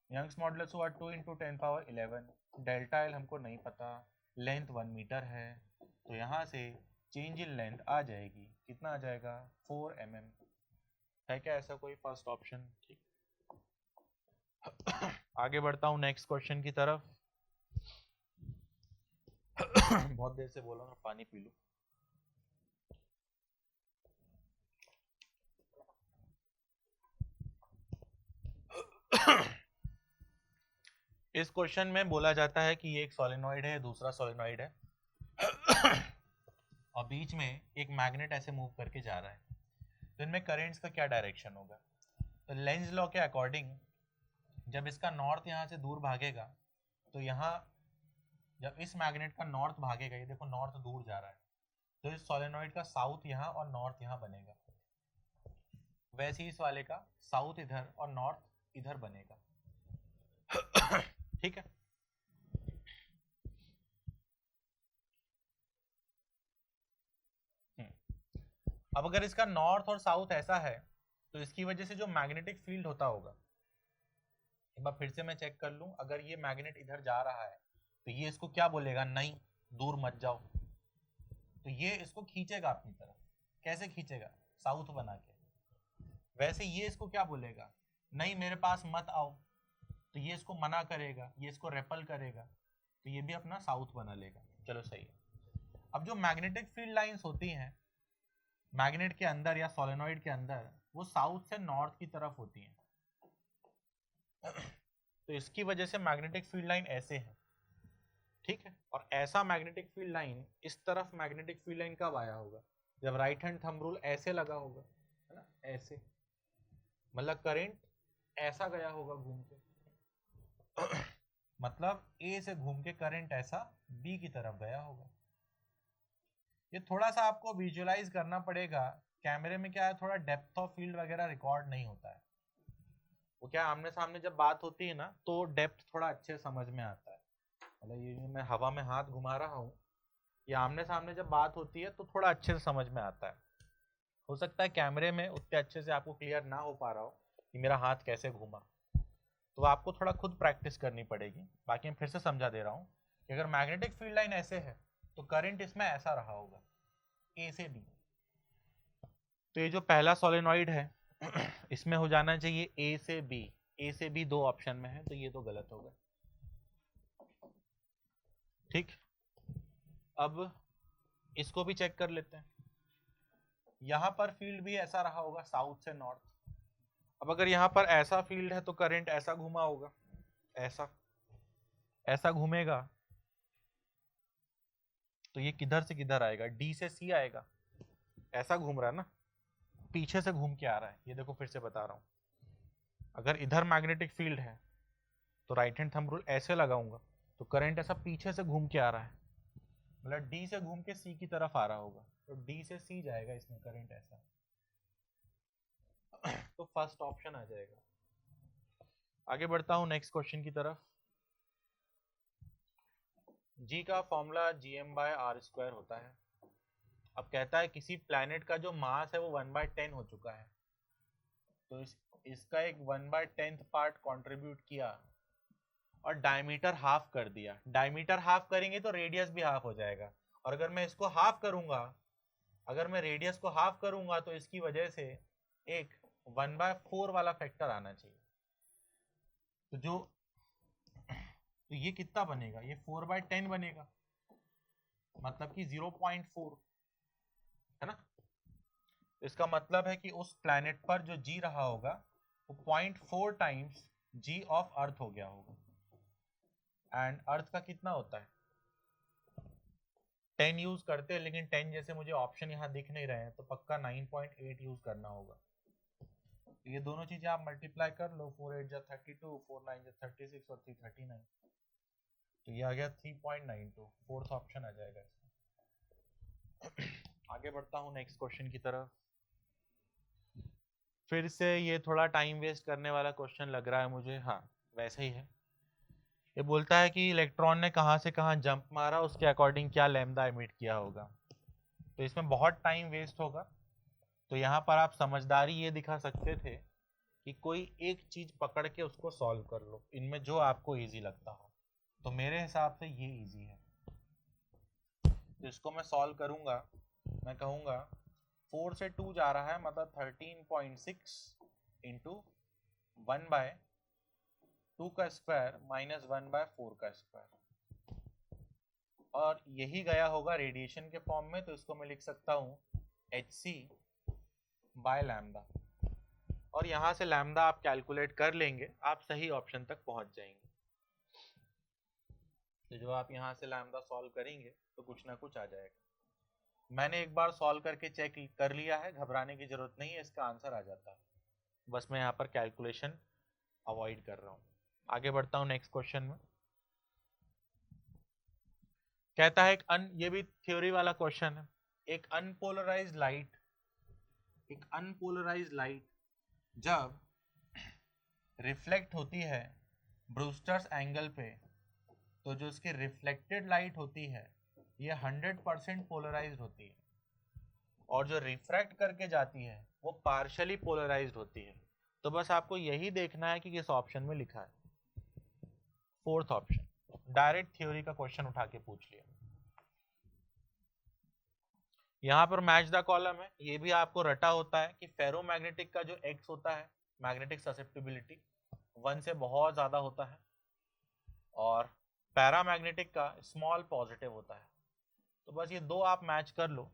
यंग्स मॉडुलस हुआ 2 × 10⁻11, डेल्टा एल हमको नहीं पता, लेंथ 1 मीटर है, तो यहाँ से चेंज इन लेंथ आ जाएगी, कितना आ जाएगा 4 mm। है क्या ऐसा कोई फर्स्ट ऑप्शन? ठीक, आगे बढ़ता हूँ नेक्स्ट क्वेश्चन की तरफ। बहुत देर से बोल रहा हूँ, पानी पी लूं। इस क्वेश्चन में बोला जाता है कि ये एक सोलेनॉइड है, दूसरा सोलेनॉइड है, और बीच में एक मैग्नेट ऐसे मूव करके जा रहा है, तो इनमें करेंट्स का क्या डायरेक्शन होगा। तो लेंज लॉ के अकॉर्डिंग जब इसका नॉर्थ यहाँ से दूर भागेगा, तो यहाँ जब इस मैग्नेट का नॉर्थ भागेगा, ये देखो नॉर्थ दूर जा रहा है, तो इस सोलेनॉइड का साउथ यहाँ और नॉर्थ यहाँ बनेगा, वैसे ही इस वाले का साउथ इधर और नॉर्थ इधर बनेगा। ठीक है, अब अगर इसका नॉर्थ और साउथ ऐसा है, तो इसकी वजह से जो मैग्नेटिक फील्ड होता होगा, एक बार फिर से मैं चेक कर लूं, अगर ये मैग्नेट इधर जा रहा है तो ये इसको क्या बोलेगा, नहीं दूर मत जाओ, तो ये इसको खींचेगा अपनी तरफ। कैसे खींचेगा, साउथ बना के। वैसे ये इसको क्या बोलेगा, नहीं मेरे पास मत आओ, तो ये इसको मना करेगा, ये इसको रेपल करेगा, तो ये भी अपना साउथ बना लेगा। चलो सही है। अब जो मैग्नेटिक फील्ड लाइंस होती हैं मैग्नेट के अंदर या सोलेनॉइड के अंदर, वो साउथ से नॉर्थ की तरफ होती हैं। तो इसकी वजह से मैग्नेटिक फील्ड लाइन ऐसे है, ठीक है। और ऐसा मैग्नेटिक फील्ड लाइन, इस तरफ मैग्नेटिक फील्ड लाइन कब आया होगा, जब राइट हैंड थंब रूल ऐसे लगा होगा, है ना, ऐसे, मतलब करंट ऐसा गया होगा घूम के मतलब ए से घूम के करंट ऐसा बी की तरफ गया होगा। ये थोड़ा सा आपको विजुअलाइज करना पड़ेगा, कैमरे में क्या है, थोड़ा डेप्थ ऑफ फील्ड वगैरह रिकॉर्ड नहीं होता है, वो क्या आमने सामने जब बात होती है ना तो डेप्थ थोड़ा अच्छे समझ में आता है। मतलब ये जो मैं हवा में हाथ घुमा रहा हूँ, ये आमने सामने जब बात होती है तो थोड़ा अच्छे से समझ में आता है। हो सकता है कैमरे में उतने अच्छे से आपको क्लियर ना हो पा रहा हो कि मेरा हाथ कैसे घूमा, तो आपको थोड़ा खुद प्रैक्टिस करनी पड़ेगी। बाकी मैं फिर से समझा दे रहा हूँ कि अगर मैग्नेटिक फील्ड लाइन ऐसे है तो करंट इसमें ऐसा रहा होगा, ए से बी। तो ये जो पहला सोलेनॉइड है इसमें हो जाना चाहिए ए से बी, ए से बी दो ऑप्शन में है, तो ये तो गलत होगा, ठीक। अब इसको भी चेक कर लेते हैं, यहां पर फील्ड भी ऐसा रहा होगा साउथ से नॉर्थ। अब अगर यहाँ पर ऐसा फील्ड है तो करंट ऐसा घुमा होगा, ऐसा ऐसा घूमेगा, तो ये किधर से किधर आएगा, डी से सी आएगा, ऐसा घूम रहा है ना, पीछे से घूम के आ रहा है। ये देखो फिर से बता रहा हूँ, अगर इधर मैग्नेटिक फील्ड है तो राइट हैंड थंब रूल ऐसे लगाऊंगा तो करंट ऐसा पीछे से घूम के आ रहा है, मतलब डी से घूम के सी की तरफ आ रहा होगा, तो डी से सी जाएगा इसमें करंट ऐसा तो फर्स्ट ऑप्शन आ जाएगा। आगे बढ़ता हूं नेक्स्ट क्वेश्चन की तरफ। जी का फॉर्मूला gm/r² होता है। अब कहता है किसी प्लैनेट का जो मास है वो 1/10 हो चुका है, तो इसका एक 1/10 पार्ट कंट्रीब्यूट किया और डायमीटर हाफ कर दिया। डायमीटर हाफ करेंगे तो रेडियस भी हाफ हो जाएगा, और अगर मैं इसको हाफ करूंगा, अगर मैं रेडियस को हाफ करूंगा तो इसकी वजह से एक 1/4 वाला फैक्टर आना चाहिए। तो जो तो ये कितना बनेगा, ये 4/10 बनेगा, मतलब कि 0.4, है ना। इसका मतलब है कि उस प्लैनेट पर जो जी रहा होगा वो 0.4 टाइम्स जी ऑफ अर्थ हो गया होगा। एंड अर्थ का कितना होता है, 10 यूज करते हैं, लेकिन 10 जैसे मुझे ऑप्शन यहाँ दिख नहीं रहे हैं, तो पक्का 9.8 यूज करना होगा। तो ये दोनों चीजें आप मल्टीप्लाई कर लो, 4 8 जा 32, 4 9 जा 36 और 3 39, तो ये आ गया 3.92, फोर्थ ऑप्शन आ जाएगा इसमें। आगे बढ़ता हूँ नेक्स्ट क्वेश्चन की तरफ। फिर से ये थोड़ा टाइम वेस्ट करने वाला क्वेश्चन लग रहा है मुझे, हाँ वैसे ही है। ये बोलता है कि इलेक्ट्रॉन ने कहाँ से कहाँ जंप मारा, उसके अकॉर्डिंग क्या लैम्डा एमिट किया होगा। तो इसमें बहुत टाइम वेस्ट होगा, तो यहाँ पर आप समझदारी ये दिखा सकते थे कि कोई एक चीज पकड़ के उसको सॉल्व कर लो, इनमें जो आपको इजी लगता हो। तो मेरे हिसाब से ये इजी है, तो इसको मैं सॉल्व करूंगा। मैं कहूंगा 4 से 2 जा रहा है, मतलब 13.6 इंटू 1/2 का स्क्वायर माइनस 1/4 का स्क्वायर, और यही गया होगा रेडिएशन के फॉर्म में, तो इसको मैं लिख सकता हूँ hc/लैम्डा, और यहाँ से लैम्डा आप कैलकुलेट कर लेंगे, आप सही ऑप्शन तक पहुंच जाएंगे। तो जो आप यहाँ से लैम्डा सॉल्व करेंगे तो कुछ ना कुछ आ जाएगा। मैंने एक बार सॉल्व करके चेक कर लिया है, घबराने की जरूरत नहीं है, इसका आंसर आ जाता है, बस मैं यहाँ पर कैलकुलेशन अवॉइड कर रहा हूँ। आगे बढ़ता हूँ नेक्स्ट क्वेश्चन में। कहता है ये भी थ्योरी वाला क्वेश्चन है। एक अनपोलराइज्ड लाइट जब रिफ्लेक्ट होती है ब्रूस्टर्स एंगल पे, तो जो उसकी रिफ्लेक्टेड लाइट होती है ये 100% पोलराइज्ड होती है, और जो रिफ्रैक्ट करके जाती है वो पार्शियली पोलराइज्ड होती है। तो बस आपको यही देखना है कि किस ऑप्शन में लिखा है, फोर्थ ऑप्शन। डायरेक्ट थ्योरी का क्वेश्चन उठा के पूछ लिया। यहाँ पर मैच द कॉलम है, ये भी आपको रटा होता है कि फेरोमैग्नेटिक का जो एक्स होता है, मैग्नेटिक ससेप्टिबिलिटी 1 से बहुत ज्यादा होता है, और पैरामैग्नेटिक का स्मॉल पॉजिटिव होता है। तो बस ये दो आप मैच कर लो।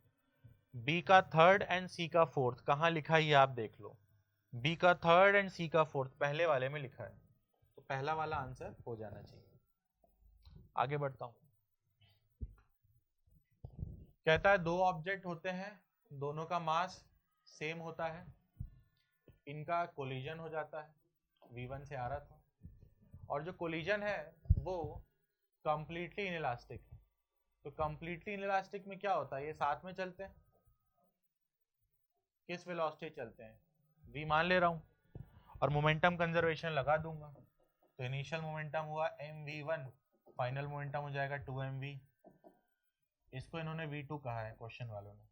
बी का थर्ड एंड सी का फोर्थ कहाँ लिखा है ये आप देख लो। बी का थर्ड एंड सी का फोर्थ पहले वाले में लिखा है, तो पहला वाला आंसर हो जाना चाहिए। आगे बढ़ता हूं। कहता है दो ऑब्जेक्ट होते हैं, दोनों का मास सेम होता है, इनका कोलिजन हो जाता है, V1 से आ रहा था, और जो कोलिजन है वो कंप्लीटली इनइलास्टिक है। तो कंप्लीटली इनइलास्टिक में क्या होता है, ये साथ में चलते हैं, किस वेलोसिटी चलते हैं, v मान ले रहा हूं, और मोमेंटम कंजर्वेशन लगा दूंगा। तो इनिशियल मोमेंटम हुआ mv1, फाइनल मोमेंटम हो जाएगा 2mv। इसको इन्होंने v2 कहा है क्वेश्चन वालों ने,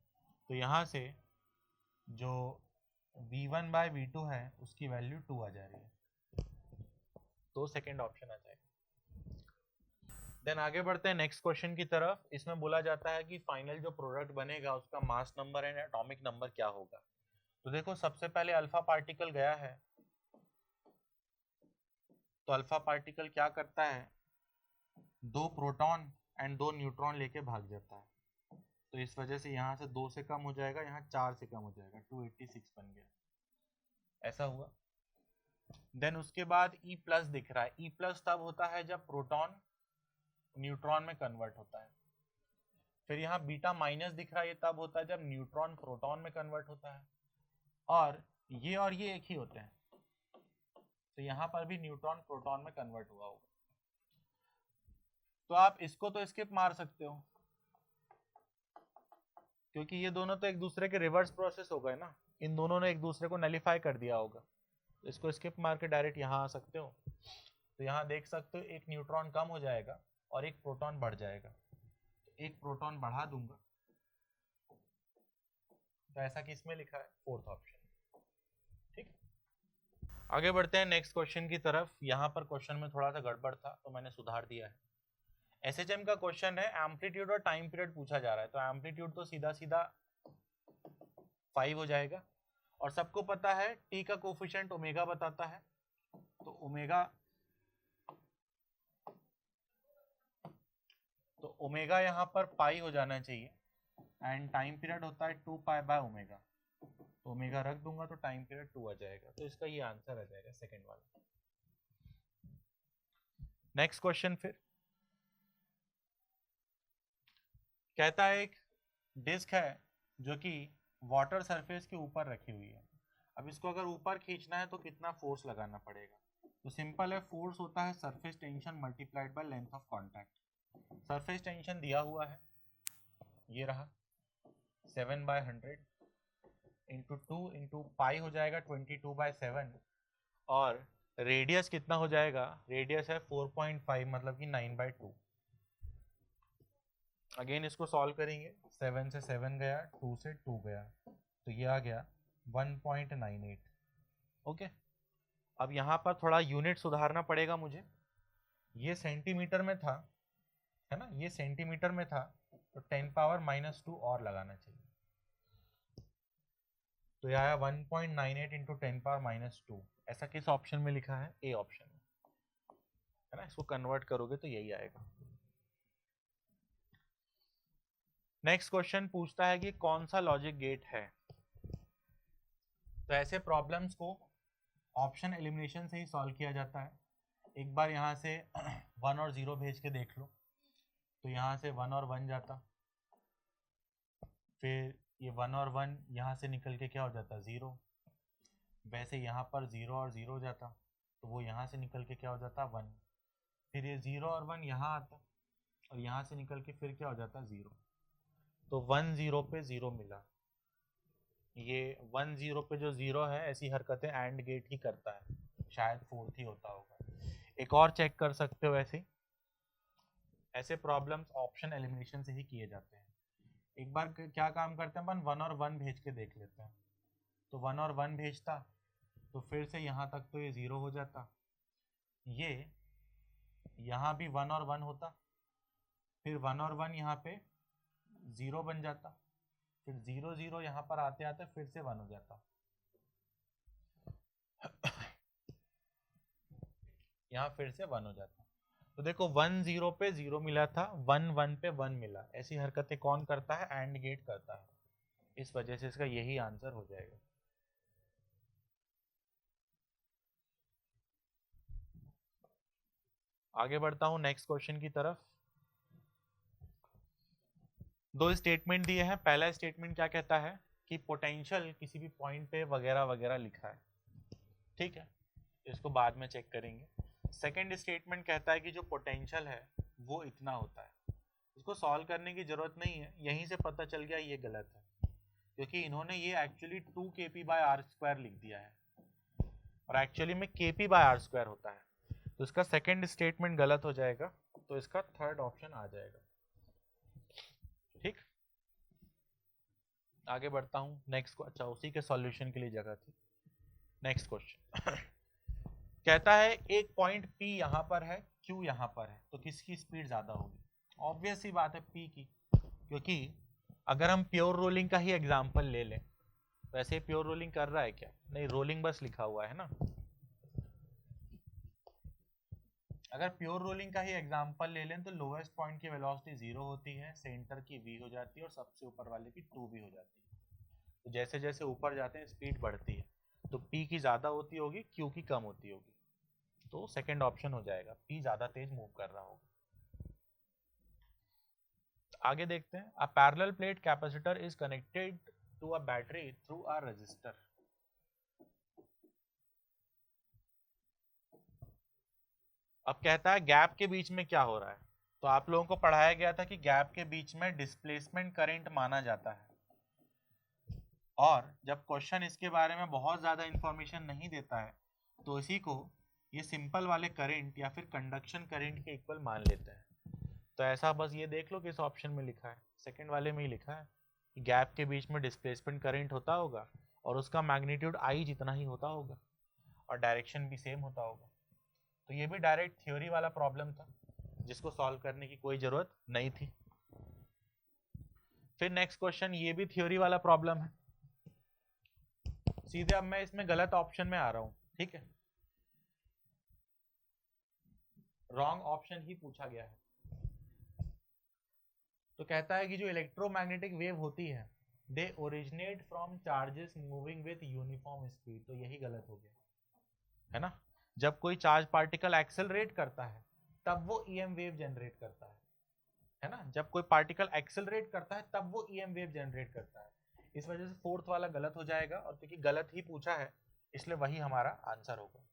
तो यहाँ से जो v1/v2 है उसकी वैल्यू 2 आ जा रही है, तो सेकेंड ऑप्शन आ जाएगा। देन आगे बढ़ते हैं नेक्स्ट क्वेश्चन की तरफ। इसमें बोला जाता है कि फाइनल जो प्रोडक्ट बनेगा उसका mass number and atomic number क्या होगा। तो देखो सबसे पहले अल्फा पार्टिकल गया है, तो अल्फा पार्टिकल क्या करता है, 2 प्रोटॉन एंड 2 न्यूट्रॉन लेके भाग जाता है, तो इस वजह से यहाँ से 2 से कम हो जाएगा, यहाँ 4 से कम हो जाएगा, 286 बन गया, ऐसा हुआ। देन उसके बाद E+ दिख रहा है, E+ तब होता है जब प्रोटॉन न्यूट्रॉन में कन्वर्ट होता है। फिर यहाँ β- दिख रहा है, ये तब होता है जब न्यूट्रॉन प्रोटॉन में कन्वर्ट होता है, और ये एक ही होते हैं, तो यहाँ पर भी न्यूट्रॉन प्रोटॉन में कन्वर्ट हुआ होगा। तो आप इसको तो स्किप मार सकते हो, क्योंकि ये दोनों तो एक दूसरे के रिवर्स प्रोसेस हो गए ना, इन दोनों ने एक दूसरे को नलिफाई कर दिया होगा, इसको स्किप मार के डायरेक्ट यहाँ आ सकते हो। तो यहाँ देख सकते हो एक न्यूट्रॉन कम हो जाएगा और एक प्रोटॉन बढ़ जाएगा, तो एक प्रोटॉन बढ़ा दूंगा, तो ऐसा किसमें लिखा है, फोर्थ ऑप्शन। ठीक, आगे बढ़ते हैं नेक्स्ट क्वेश्चन की तरफ। यहाँ पर क्वेश्चन में थोड़ा सा गड़बड़ था तो मैंने सुधार दिया है। एसएचएम का क्वेश्चन है, एम्पलीट्यूड और टाइम पीरियड पूछा जा रहा है, तो एम्पलीट्यूड तो सीधा सीधा 5 हो जाएगा, और सबको पता है टी का कोफिशिएंट ओमेगा बताता है, तो ओमेगा यहाँ पर पाई हो जाना चाहिए, एंड टाइम पीरियड होता है 2π/ओमेगा, तो ओमेगा रख दूंगा तो टाइम पीरियड 2 आ जाएगा, तो इसका ये आंसर आ जाएगा सेकंड वाला। नेक्स्ट क्वेश्चन फिर कहता है एक डिस्क है जो कि वाटर सरफेस के ऊपर रखी हुई है, अब इसको अगर ऊपर खींचना है तो कितना फोर्स लगाना पड़ेगा। तो सिंपल है, फोर्स होता है surface tension multiplied by length of contact. Surface tension दिया हुआ है, ये रहा 7/100 इंटू 2 इंटू पाई हो जाएगा 22/7, और रेडियस कितना हो जाएगा, रेडियस है 4.5 मतलब कि 9/2। अगेन इसको सॉल्व करेंगे, 7 से 7 गया, 2 से 2 गया, तो ये आ गया 1.98। ओके, अब यहाँ पर थोड़ा यूनिट सुधारना पड़ेगा मुझे, ये सेंटीमीटर में था, है ना, ये सेंटीमीटर में था, तो 10⁻⁻² और लगाना चाहिए, तो यह आया 1.98 इंटू 10⁻²। ऐसा किस ऑप्शन में लिखा है, ए ऑप्शन में, है ना, इसको कन्वर्ट करोगे तो यही आएगा। नेक्स्ट क्वेश्चन पूछता है कि कौन सा लॉजिक गेट है। तो ऐसे प्रॉब्लम्स को ऑप्शन एलिमिनेशन से ही सॉल्व किया जाता है। एक बार यहाँ से 1 और 0 भेज के देख लो, तो यहाँ से 1 और 1 जाता, फिर ये 1 और 1 यहाँ से निकल के क्या हो जाता, 0। वैसे यहाँ पर 0 और 0 जाता, तो वो यहाँ से निकल के क्या हो जाता, 1। फिर ये 0 और 1 यहाँ आता, और यहाँ से निकल के फिर क्या हो जाता, 0। तो 1 0 पे 0 मिला, ये 1 0 पे जो 0 है ऐसी हरकतें एंड गेट ही करता है, शायद फोर्थ ही होता होगा। एक और चेक कर सकते हो, ऐसे प्रॉब्लम्स ऑप्शन एलिमिनेशन से ही किए जाते हैं। एक बार क्या काम करते हैं अपन, 1 और 1 भेज के देख लेते हैं, तो 1 और 1 भेजता, तो फिर से यहाँ तक तो ये 0 हो जाता, ये यहाँ भी 1 और 1 होता, फिर 1 और 1 यहाँ पे 0 बन जाता, फिर 0 0 यहाँ पर आते आते फिर से 1 हो जाता, यहाँ फिर से 1 हो जाता। तो देखो 1 0 पे 0 मिला था, 1 1 पे 1 मिला, ऐसी हरकतें कौन करता है, एंड गेट करता है, इस वजह से इसका यही आंसर हो जाएगा। आगे बढ़ता हूं नेक्स्ट क्वेश्चन की तरफ। दो स्टेटमेंट दिए हैं। पहला स्टेटमेंट क्या कहता है कि पोटेंशियल किसी भी पॉइंट पे वगैरह वगैरह लिखा है, ठीक है, इसको बाद में चेक करेंगे। सेकंड स्टेटमेंट कहता है कि जो पोटेंशियल है वो इतना होता है। इसको सॉल्व करने की जरूरत नहीं है, यहीं से पता चल गया ये गलत है, क्योंकि इन्होंने ये एक्चुअली 2kp/r² लिख दिया है और एक्चुअली में kp/r² होता है। तो इसका सेकंड स्टेटमेंट गलत हो जाएगा, तो इसका थर्ड ऑप्शन आ जाएगा। ठीक, आगे बढ़ता हूं नेक्स्ट को। अच्छा, उसी के सॉल्यूशन के लिए जगह थी। नेक्स्ट क्वेश्चन कहता है एक पॉइंट P यहाँ पर है, Q यहाँ पर है, तो किसकी स्पीड ज्यादा होगी? ऑब्वियस सी बात है P की, क्योंकि अगर हम प्योर रोलिंग का ही एग्जांपल ले लें, वैसे प्योर रोलिंग कर रहा है क्या? नहीं, रोलिंग बस लिखा हुआ है ना। अगर प्योर रोलिंग का ही एग्जांपल ले लें तो लोएस्ट पॉइंट की वेलोसिटी 0 होती है, सेंटर की v हो जाती है और सबसे ऊपर वाले की 2v हो जाती है। तो जैसे जैसे ऊपर जाते हैं स्पीड बढ़ती है, तो p की ज्यादा होती होगी, q की कम होती होगी, तो सेकंड ऑप्शन हो जाएगा, p ज्यादा तेज मूव कर रहा होगा। आगे देखते हैं। A parallel plate capacitor is connected to a battery through a resistor. अब कहता है गैप के बीच में क्या हो रहा है। तो आप लोगों को पढ़ाया गया था कि गैप के बीच में डिस्प्लेसमेंट करंट माना जाता है, और जब क्वेश्चन इसके बारे में बहुत ज्यादा इंफॉर्मेशन नहीं देता है तो इसी को ये सिंपल वाले करंट या फिर कंडक्शन करंट के इक्वल मान लेते हैं। तो ऐसा बस ये देख लो किस ऑप्शन में लिखा है, सेकंड वाले में ही लिखा है कि गैप के बीच में डिस्प्लेसमेंट करंट होता होगा और उसका मैग्नीट्यूड आई जितना ही होता होगा और डायरेक्शन भी सेम होता होगा। तो ये भी डायरेक्ट थ्योरी वाला प्रॉब्लम था जिसको सॉल्व करने की कोई जरूरत नहीं थी। फिर नेक्स्ट क्वेश्चन, ये भी थ्योरी वाला प्रॉब्लम है। सीधे अब मैं इसमें गलत ऑप्शन में आ रहा हूं, ठीक है, रॉन्ग ऑप्शन ही पूछा गया है। तो कहता है कि जो इलेक्ट्रोमैग्नेटिक वेव होती है they originate from charges moving with uniform speed. तो यही गलत हो गया है ना। जब कोई चार्ज पार्टिकल एक्सेलरेट करता है तब वो ईएम वेव जनरेट करता है ना। जब कोई पार्टिकल एक्सेलरेट करता है तब वो ईएम वेव जनरेट करता है। इस वजह से फोर्थ वाला गलत हो जाएगा, और क्योंकि गलत ही पूछा है इसलिए वही हमारा आंसर होगा।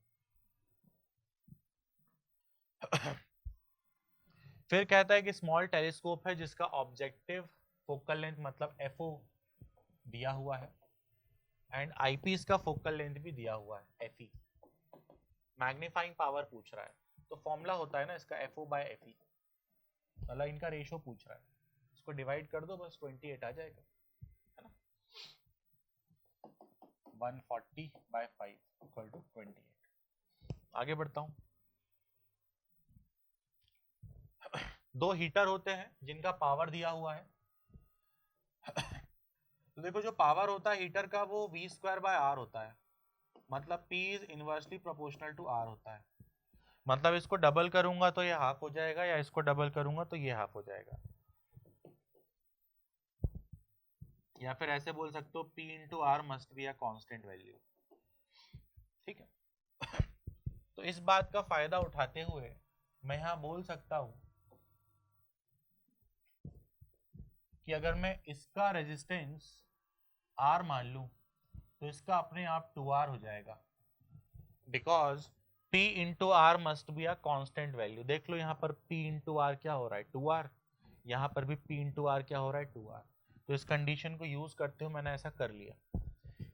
फिर कहता है कि स्मॉल टेलीस्कोप है जिसका ऑब्जेक्टिव फोकल लेंथ मतलब एफओ दिया हुआ है, एंड आईपीस का फोकल लेंथ भी दिया हुआ है एफई। मैग्नीफाइंग पावर पूछ रहा है, तो फॉर्मूला होता है ना इसका FO/FE, मतलब इनका रेशो पूछ रहा है, इसको डिवाइड कर दो बस 28 आ जाएगा, है ना। 140/5 इक्वल टू 28। आगे बढ़ता हूँ। दो हीटर होते हैं जिनका पावर दिया हुआ है। तो देखो जो पावर होता है हीटर का वो V²/R होता है, मतलब P is inversely proportional to R होता है। मतलब इसको डबल करूंगा तो ये हाफ हो जाएगा, या इसको डबल करूंगा तो ये हाफ हो जाएगा, या फिर ऐसे बोल सकते हो P/R must be a constant value, ठीक है। तो इस बात का फायदा उठाते हुए मैं यहाँ बोल सकता हूँ कि अगर मैं इसका रेजिस्टेंस R मान लूं तो इसका अपने आप 2R हो जाएगा, because P/R must be a constant value. देख लो यहाँ पर P/R क्या हो रहा है 2R, यहाँ पर भी P/R क्या हो रहा है 2R। तो इस कंडीशन को यूज करते हुए मैंने ऐसा कर लिया।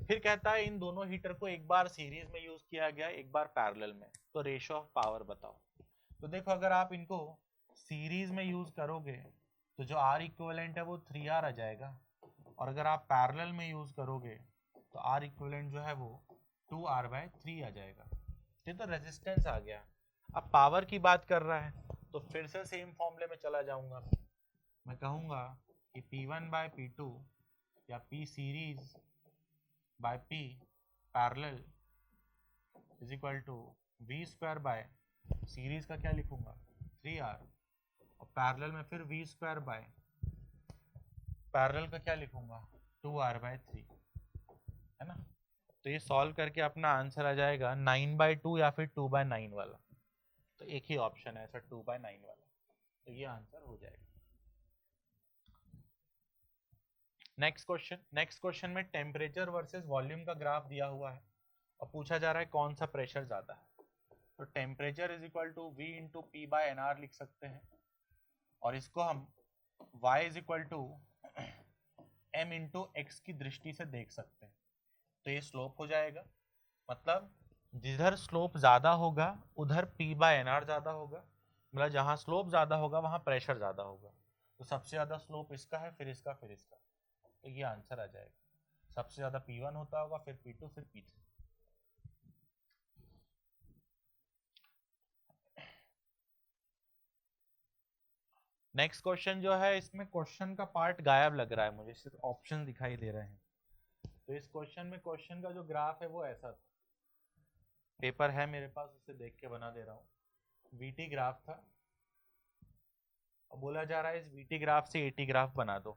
फिर कहता है इन दोनों हीटर को एक बार सीरीज में यूज किया गया, एक बार पैरेलल में, तो रेशियो ऑफ पावर बताओ। तो देखो अगर आप इनको सीरीज में यूज करोगे तो जो R इक्विवेलेंट है वो 3R आ जाएगा, और अगर आप पैरेलल में यूज करोगे तो R इक्विवेलेंट जो है वो 2R/3 आ जाएगा। ये तो रेजिस्टेंस आ गया। अब पावर की बात कर रहा है तो फिर से सेम फॉर्मूले में चला जाऊंगा। मैं कहूंगा कि P1/P2 या P series by P parallel is equal to V² series का क्या लिखूंगा 3R, और पैरेलल में फिर V² पैरेलल का क्या लिखूंगा 2R/3, है ना। तो ये सॉल्व करके अपना आंसर आ जाएगा 9/2 या फिर 2/9 वाला। तो तो एक ही ऑप्शन है ऐसा 2/9 वाला, तो ये आंसर हो जाएगा। नेक्स्ट क्वेश्चन में टेम्परेचर वर्सेस वॉल्यूम का ग्राफ दिया हुआ है और पूछा जा रहा है कौन सा प्रेशर ज्यादा है। तो temperature is equal to V into P by N R लिख सकते हैं, और इसको हम y is equal to m into X की दृष्टि से देख सकते हैं। तो ये स्लोप हो जाएगा, मतलब जिधर स्लोप ज्यादा होगा उधर P बाय एन आर ज्यादा होगा, मतलब जहाँ स्लोप ज्यादा होगा वहाँ प्रेशर ज्यादा होगा। तो सबसे ज्यादा स्लोप इसका है, फिर इसका, फिर इसका, तो ये आंसर आ जाएगा। सबसे ज्यादा P1 होता होगा, फिर P2, फिर P3। नेक्स्ट क्वेश्चन जो है, इसमें क्वेश्चन का पार्ट गायब लग रहा है मुझे, सिर्फ ऑप्शन दिखाई दे रहे हैं। तो इस क्वेश्चन में क्वेश्चन का जो ग्राफ है वो ऐसा था, पेपर है मेरे पास, उसे देख के बना दे रहा हूँ। वीटी ग्राफ था, अब बोला जा रहा है इस वीटी ग्राफ से एटी ग्राफ बना दो।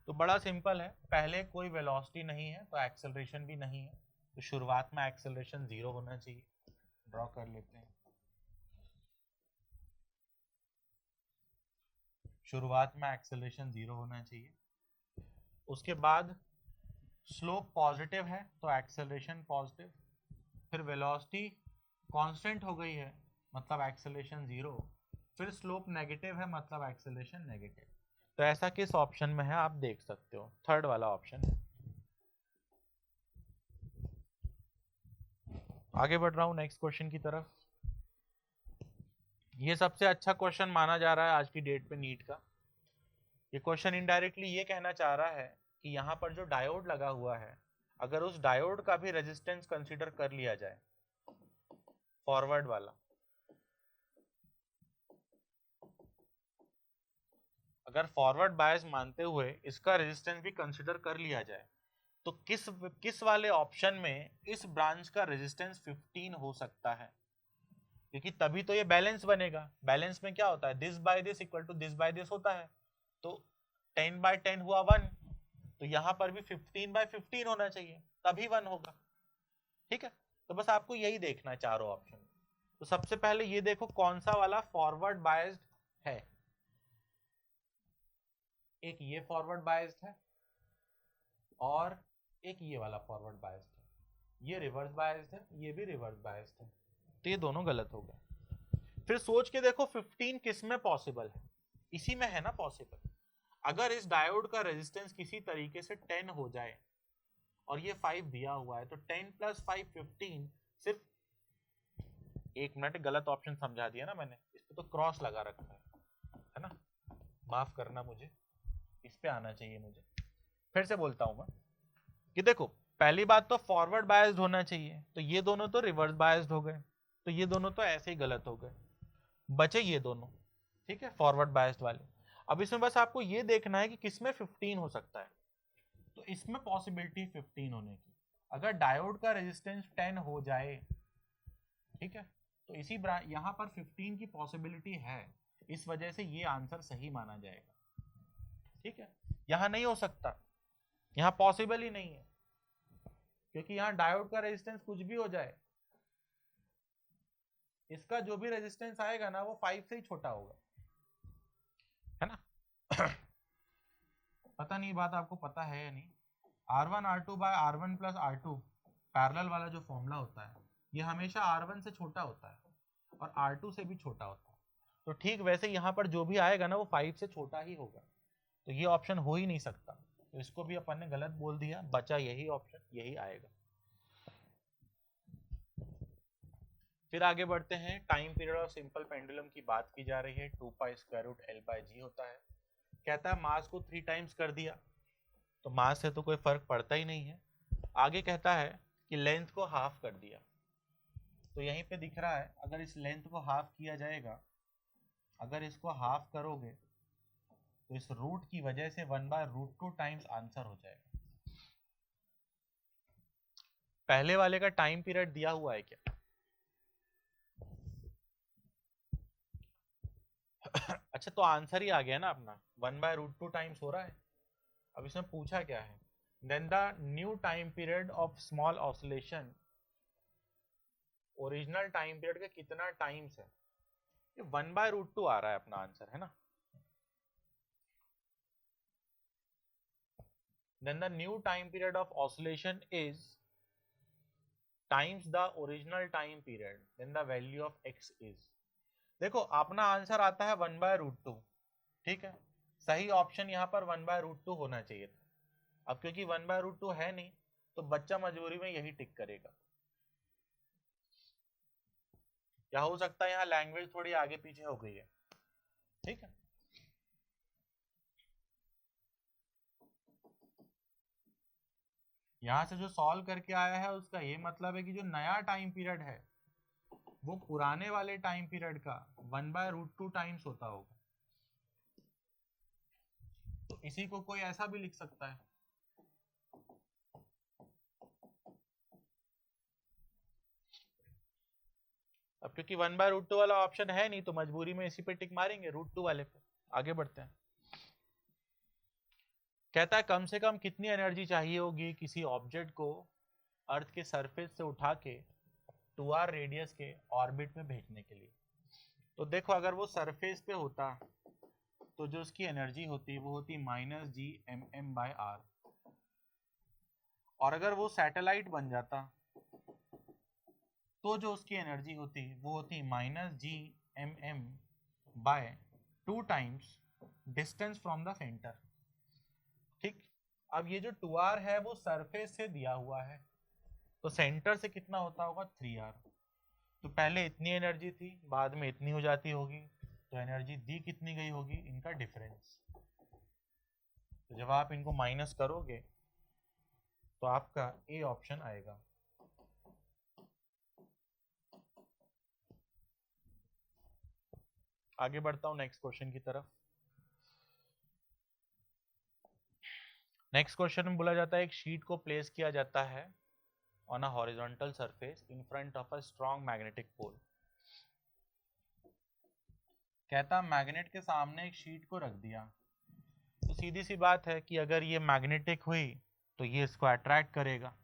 तो बड़ा सिंपल है, पहले कोई वेलोसिटी नहीं है तो एक्सेलरेशन भी नहीं है, तो शुरुआत में एक्सेलरेशन 0 होना चाहिए। ड्रॉ कर लेते हैं, शुरुआत में एक्सेलरेशन 0 होना चाहिए। उसके बाद स्लोप पॉजिटिव है तो एक्सेलरेशन पॉजिटिव, फिर वेलोसिटी कांस्टेंट हो गई है मतलब एक्सेलरेशन 0, फिर स्लोप नेगेटिव है मतलब एक्सेलरेशन नेगेटिव। तो ऐसा किस ऑप्शन में है आप देख सकते हो, थर्ड वाला ऑप्शन है। आगे बढ़ रहा हूं नेक्स्ट क्वेश्चन की तरफ। ये सबसे अच्छा क्वेश्चन माना जा रहा है आज की डेट पे नीट का। ये क्वेश्चन इनडायरेक्टली ये कहना चाह रहा है कि यहाँ पर जो डायोड लगा हुआ है, अगर उस डायोड का भी रेजिस्टेंस कंसीडर कर लिया जाए, फॉरवर्ड वाला, अगर फॉरवर्ड बायस मानते हुए इसका रेजिस्टेंस भी कंसीडर कर लिया जाए, तो किस वाले ऑप्शन में इस ब्रांच का रेजिस्टेंस 15 हो सकता है, क्योंकि तभी तो ये बैलेंस बनेगा। बैलेंस में क्या होता है, this by this equal to this by this होता है, तो 10/10 हुआ 1, तो यहाँ पर भी 15/15 होना चाहिए, तभी 1 होगा। ठीक है, तो बस आपको यही देखना है चारों ऑप्शन। तो सबसे पहले ये देखो कौन सा वाला फॉरवर्ड बायस्ड है। एक ये फॉरवर्ड बायस्ड है और एक ये वाला फॉरवर्ड बायस्ड है। ये रिवर्स बायस्ड है, ये भी रिवर्स बायस्ड है, तो ये दोनों गलत हो गए। फिर सोच के देखो 15 किस में पॉसिबल है, इसी में है ना पॉसिबल। अगर इस डायोड का रेजिस्टेंस किसी तरीके से 10 हो जाए और ये 5 दिया हुआ है, तो 10 + 5 15, सिर्फ एक मिनट, गलत ऑप्शन समझा दिया ना मैंने, इस पे तो क्रॉस लगा रखा है ना, माफ करना, मुझे इस पे आना चाहिए। मुझे फिर से बोलता हूं मैं कि देखो, पहली बात तो फॉरवर्ड बायस्ड होना चाहिए, तो ये दोनों तो रिवर्स बायस्ड हो गए, तो ये दोनों तो ऐसे ही गलत हो गए, बचे ये दोनों, ठीक है, फॉरवर्ड बायस्ड वाले। अब इसमें बस आपको ये देखना है कि किसमें 15 हो सकता है, तो इसमें पॉसिबिलिटी 15 होने की। अगर डायोड का रेजिस्टेंस 10 हो जाए, ठीक है, तो इसी यहाँ पर 15 की पॉसिबिलिटी है, इस वजह से ये आंसर सही माना जाएगा। ठीक है, यहाँ नहीं हो सकता, यहाँ पॉसिबल ही नहीं है, क्योंकि यहाँ डायोड का रेजिस्टेंस कुछ भी हो जाए, इसका जो भी रेजिस्टेंस आएगा ना वो 5 से ही छोटा होगा, है ना। पता नहीं बात आपको पता है या नहीं, R1 R2 bye R1 + R2 parallel वाला जो फॉर्मूला होता है, ये हमेशा R1 से छोटा होता है और R2 से भी छोटा होता है। तो ठीक वैसे यहाँ पर जो भी आएगा ना वो 5 से छोटा ही होगा, तो ये ऑप्शन हो ही नहीं सकता, तो इसको भी अपन ने गलत बोल दिया, बचा यही ऑप्शन, यही आएगा। फिर आगे बढ़ते हैं, time period of simple pendulum की बात की जा रही है, 2π√L/g होता है। कहता है मास को 3 टाइम्स कर दिया, तो मास से तो कोई फर्क पड़ता ही नहीं है। आगे कहता है कि लेंथ को हाफ कर दिया, तो यहीं पे दिख रहा है, अगर इस लेंथ को हाफ किया जाएगा, अगर इसको हाफ करोगे तो इस रूट की वजह से 1/√2 टाइम्स आंसर हो जाएगा। पहले वाले का टाइम पीरियड दिया हुआ है क्या? अच्छा, तो आंसर ही आ गया ना अपना, 1/√2 टाइम्स हो रहा है। अब इसमें पूछा क्या है, then the new time period of small oscillation, original time period का कितना टाइम्स है, ये 1/√2 आ रहा है अपना आंसर, है ना। Then the new time period of oscillation is times the original time period, then the value of x is। देखो अपना आंसर आता है 1/√2, ठीक है। सही ऑप्शन यहाँ पर 1/√2 होना चाहिए था। अब क्योंकि 1/√2 है नहीं तो बच्चा मजबूरी में यही टिक करेगा। या हो सकता है यहाँ लैंग्वेज थोड़ी आगे पीछे हो गई है, ठीक है। यहाँ से जो सॉल्व करके आया है उसका ये मतलब है कि जो नया टाइम पीरियड है वो पुराने वाले टाइम पीरियड का 1/√2 टाइम्स होता होगा। तो इसी को कोई ऐसा भी लिख सकता है, अब क्योंकि 1/√2 वाला ऑप्शन है नहीं तो मजबूरी में इसी पे टिक मारेंगे, √2 वाले पे। आगे बढ़ते हैं। कहता है कम से कम कितनी एनर्जी चाहिए होगी किसी ऑब्जेक्ट को अर्थ के सरफेस से उठा के 2r रेडियस के ऑर्बिट में भेजने के लिए। तो देखो अगर वो सरफेस पे होता तो जो उसकी एनर्जी होती वो होती -G/m/r, और अगर वो सैटेलाइट बन जाता तो जो उसकी एनर्जी होती वो होती -G/m/2 times distance from the centre, ठीक। अब ये जो 2r है वो सरफेस से दिया हुआ है तो सेंटर से कितना होता होगा 3r। तो पहले इतनी एनर्जी थी बाद में इतनी हो जाती होगी, तो एनर्जी दी कितनी गई होगी, इनका डिफरेंस। तो जब आप इनको माइनस करोगे तो आपका ए ऑप्शन आएगा। आगे बढ़ता हूं नेक्स्ट क्वेश्चन की तरफ। नेक्स्ट क्वेश्चन में बोला जाता है एक शीट को प्लेस किया जाता है on a horizontal surface in front of a strong magnetic pole. कहता मैग्नेट के सामने एक शीट को रख दिया, तो सीधी सी बात है कि अगर ये मैग्नेटिक हुई तो ये इसको अट्रैक्ट करेगा।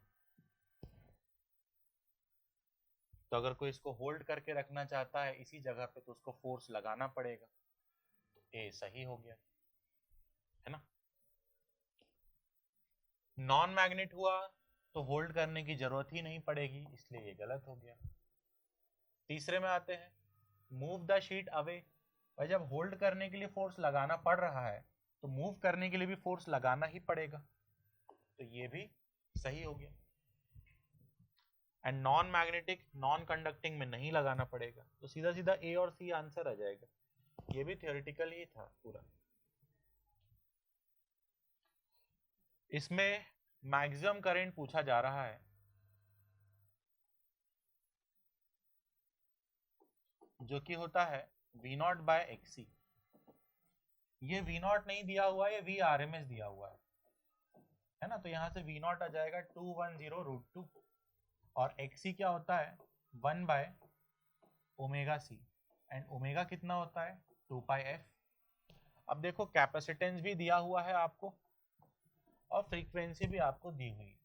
तो अगर कोई इसको होल्ड करके रखना चाहता है इसी जगह पे तो उसको फोर्स लगाना पड़ेगा। तो ए सही हो गया, है ना। नॉन मैग्नेट हुआ तो होल्ड करने की जरूरत ही नहीं पड़ेगी, इसलिए ये गलत हो गया। तीसरे में आते हैं, मूव द शीट अवे। भाई जब होल्ड करने के लिए फोर्स लगाना पड़ रहा है तो मूव करने के लिए भी फोर्स लगाना ही पड़ेगा, तो ये भी सही हो गया। And non magnetic non conducting में नहीं लगाना पड़ेगा, तो सीधा सीधा ए और सी आंसर आ जाएगा। ये भी थियोरेटिकल ही था पूरा। इसमें मैक्सिमम करंट पूछा जा रहा है, जो कि होता है V0/XC। ये V0 नहीं दिया हुआ है, ये VRMS दिया हुआ है ना। तो यहाँ से V0 आ जाएगा 210√2 और XC क्या होता है 1/ωc, एंड ओमेगा कितना होता है 2πf। अब देखो कैपेसिटेंस भी दिया हुआ है आपको और फ्रीक्वेंसी भी आपको दी हुई,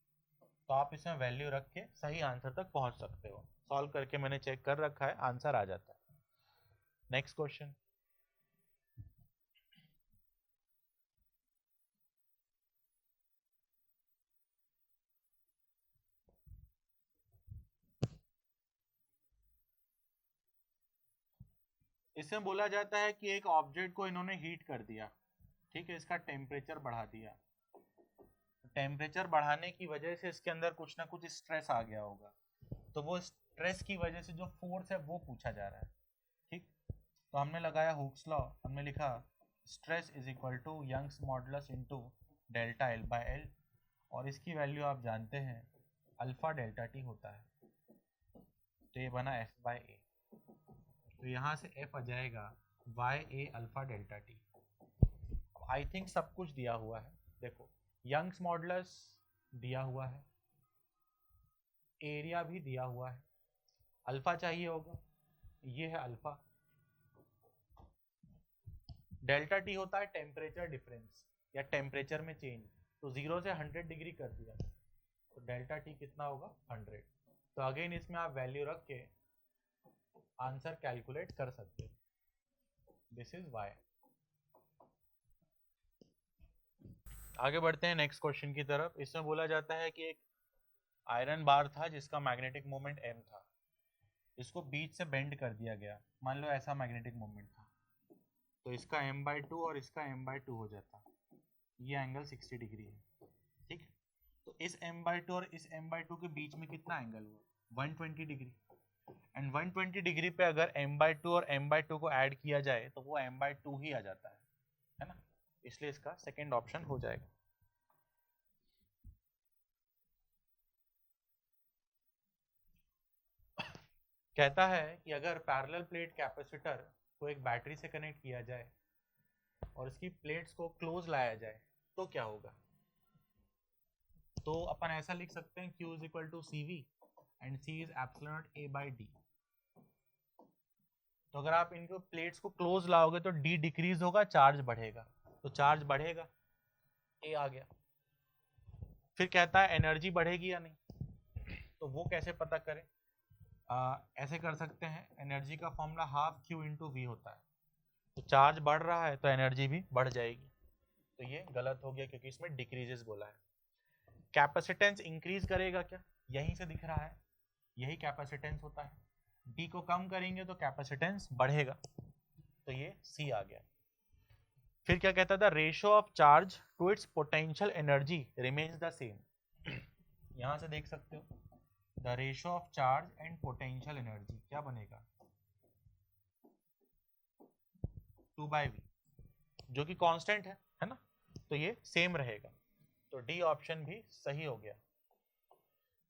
तो आप इसमें वैल्यू रख के सही आंसर तक पहुंच सकते हो। सॉल्व करके मैंने चेक कर रखा है, आंसर आ जाता है। Next question. इसमें बोला जाता है कि एक ऑब्जेक्ट को इन्होंने हीट कर दिया, ठीक है, इसका टेम्परेचर बढ़ा दिया। टेम्परेचर बढ़ाने की वजह से इसके अंदर कुछ ना कुछ स्ट्रेस आ गया होगा, तो वो स्ट्रेस की वजह से जो फोर्स है वो पूछा जा रहा है, ठीक। तो हमने लगाया हुक्स लॉ, हमने लिखा stress is equal to Young's modulus into delta L/L, और इसकी वैल्यू आप जानते हैं अल्फा डेल्टा टी होता है, तो ये बना F/A। तो यहाँ से F आ जाएगा YA alpha delta T. I think सब कुछ दिया हुआ है, देखो यंग्स मॉडुलस दिया हुआ है, एरिया भी दिया हुआ है, अल्फा चाहिए होगा, ये है अल्फा। डेल्टा टी होता है टेम्परेचर डिफरेंस या टेम्परेचर में चेंज, तो 0 से 100 डिग्री कर दिया तो डेल्टा टी कितना होगा 100। तो अगेन इसमें आप वैल्यू रख के आंसर कैलकुलेट कर सकते हो। This is Y. आगे बढ़ते हैं नेक्स्ट क्वेश्चन की तरफ। इसमें बोला जाता है कि एक आयरन बार था जिसका मैग्नेटिक मोमेंट m था, इसको बीच से बेंड कर दिया गया, मान लो ऐसा मैग्नेटिक मोमेंट था, तो इसका m/2 और इसका m/2 हो जाता, ये एंगल 60 डिग्री है, ठीक है। तो इस m/2 और इस m/2 के बीच में कितना एंगल हुआ, 120 डिग्री, एंड 120 डिग्री पे अगर m/2 और m/2 को ऐड किया जाए तो वो m/2 ही आ जाता है ना, इसलिए इसका सेकेंड ऑप्शन हो जाएगा। कहता है कि अगर पैरेलल प्लेट कैपेसिटर को एक बैटरी से कनेक्ट किया जाए और इसकी प्लेट्स को क्लोज लाया जाए तो क्या होगा। तो अपन ऐसा लिख सकते हैं Q is equal to CV and C is epsilon naught A/D। तो अगर आप इनको प्लेट्स को क्लोज लाओगे तो D डिक्रीज होगा, चार्ज बढ़ेगा, तो चार्ज बढ़ेगा, A आ गया। फिर कहता है एनर्जी बढ़ेगी या नहीं, तो वो कैसे पता करें। ऐसे कर सकते हैं, एनर्जी का formula half Q into V होता है, तो चार्ज बढ़ रहा है तो एनर्जी भी बढ़ जाएगी, तो ये गलत हो गया क्योंकि इसमें डिक्रीजेस बोला है। कैपेसिटेंस इंक्रीज करेगा क्या, यहीं से दिख रहा है, यही कैपेसिटेंस होता है, डी को कम करेंगे तो कैपेसिटेंस बढ़ेगा, तो ये सी आ गया। फिर क्या कहता था, ratio of charge to its potential energy remains the same. यहां से देख सकते हो the ratio of charge and potential energy क्या बनेगा, 2/v, जो कि कांस्टेंट है ना, तो ये सेम रहेगा, तो डी ऑप्शन भी सही हो गया।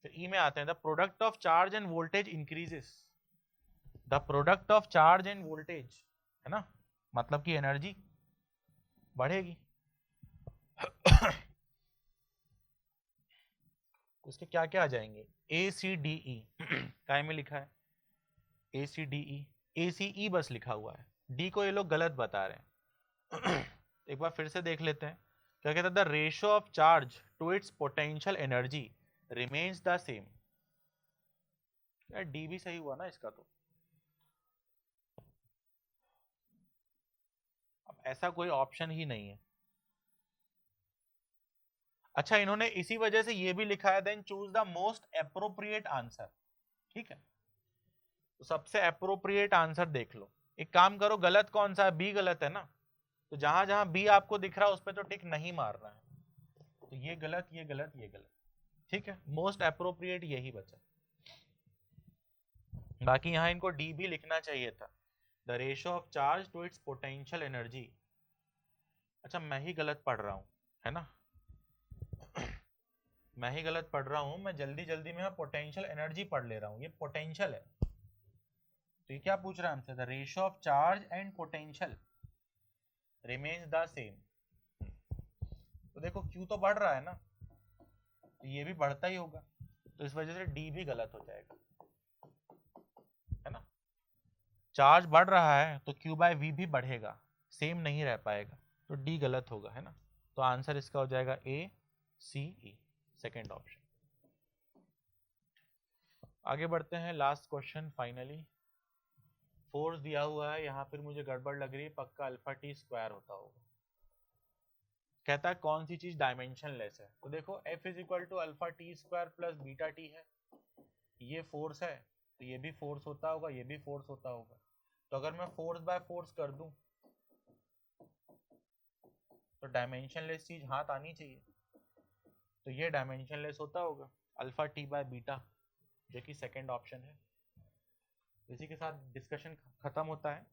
फिर ई में आते हैं, the product of charge end voltage increases, the product of charge end voltage है ना, मतलब कि एनर्जी बढ़ेगी। उसके क्या क्या आ जाएंगे, ACDE काय में लिखा है ACDE, ACE बस लिखा हुआ है, डी को ये लोग गलत बता रहे हैं। एक बार फिर से देख लेते हैं, क्या कहता है, the ratio of charge to its potential energy remains the same. यार डी भी सही हुआ ना इसका, तो अब ऐसा कोई ऑप्शन ही नहीं है। अच्छा, इन्होंने इसी वजह से ये भी लिखा है, then choose the most appropriate answer, ठीक है, तो सबसे अप्रोप्रिएट आंसर देख लो। एक काम करो, गलत कौन सा है, बी गलत है ना, तो जहां जहां बी आपको दिख रहा है उस पर तो टिक नहीं मारना है, तो ये गलत, ये गलत, ये गलत, ठीक है, मोस्ट अप्रोप्रिएट यही बचा। बाकी यहाँ इनको डी भी लिखना चाहिए था, the ratio of charge to its potential energy. अच्छा, मैं ही गलत पढ़ रहा हूँ है ना, मैं ही गलत पढ़ रहा हूँ, मैं जल्दी जल्दी में पोटेंशियल एनर्जी पढ़ ले रहा हूँ, ये पोटेंशियल है। तो ये क्या पूछ रहा है हमसे, the ratio of charge and potential remains the same. तो देखो Q तो बढ़ रहा है ना, तो ये भी बढ़ता ही होगा, तो इस वजह से डी भी गलत हो जाएगा, है ना। चार्ज बढ़ रहा है तो Q/V भी बढ़ेगा, सेम नहीं रह पाएगा, तो डी गलत होगा, है ना। तो आंसर इसका हो जाएगा ACE, सेकेंड ऑप्शन। आगे बढ़ते हैं, लास्ट क्वेश्चन फाइनली। फोर्स दिया हुआ है यहाँ, फिर मुझे गड़बड़ लग रही है, पक्का अल्फा टी स्क्वायर होता होगा। कहता है कौन सी चीज डायमेंशन लेस है, तो देखो F is equal to alpha T square plus beta T है, ये फोर्स है, तो ये भी फोर्स होता होगा, ये भी फोर्स होता होगा, तो अगर मैं फोर्स बाय फोर्स कर दूं तो डायमेंशनलेस चीज हाथ आनी चाहिए, तो ये डायमेंशनलेस होता होगा, अल्फा टी बाय बीटा, जो कि सेकंड ऑप्शन है। इसी के साथ डिस्कशन खत्म होता है।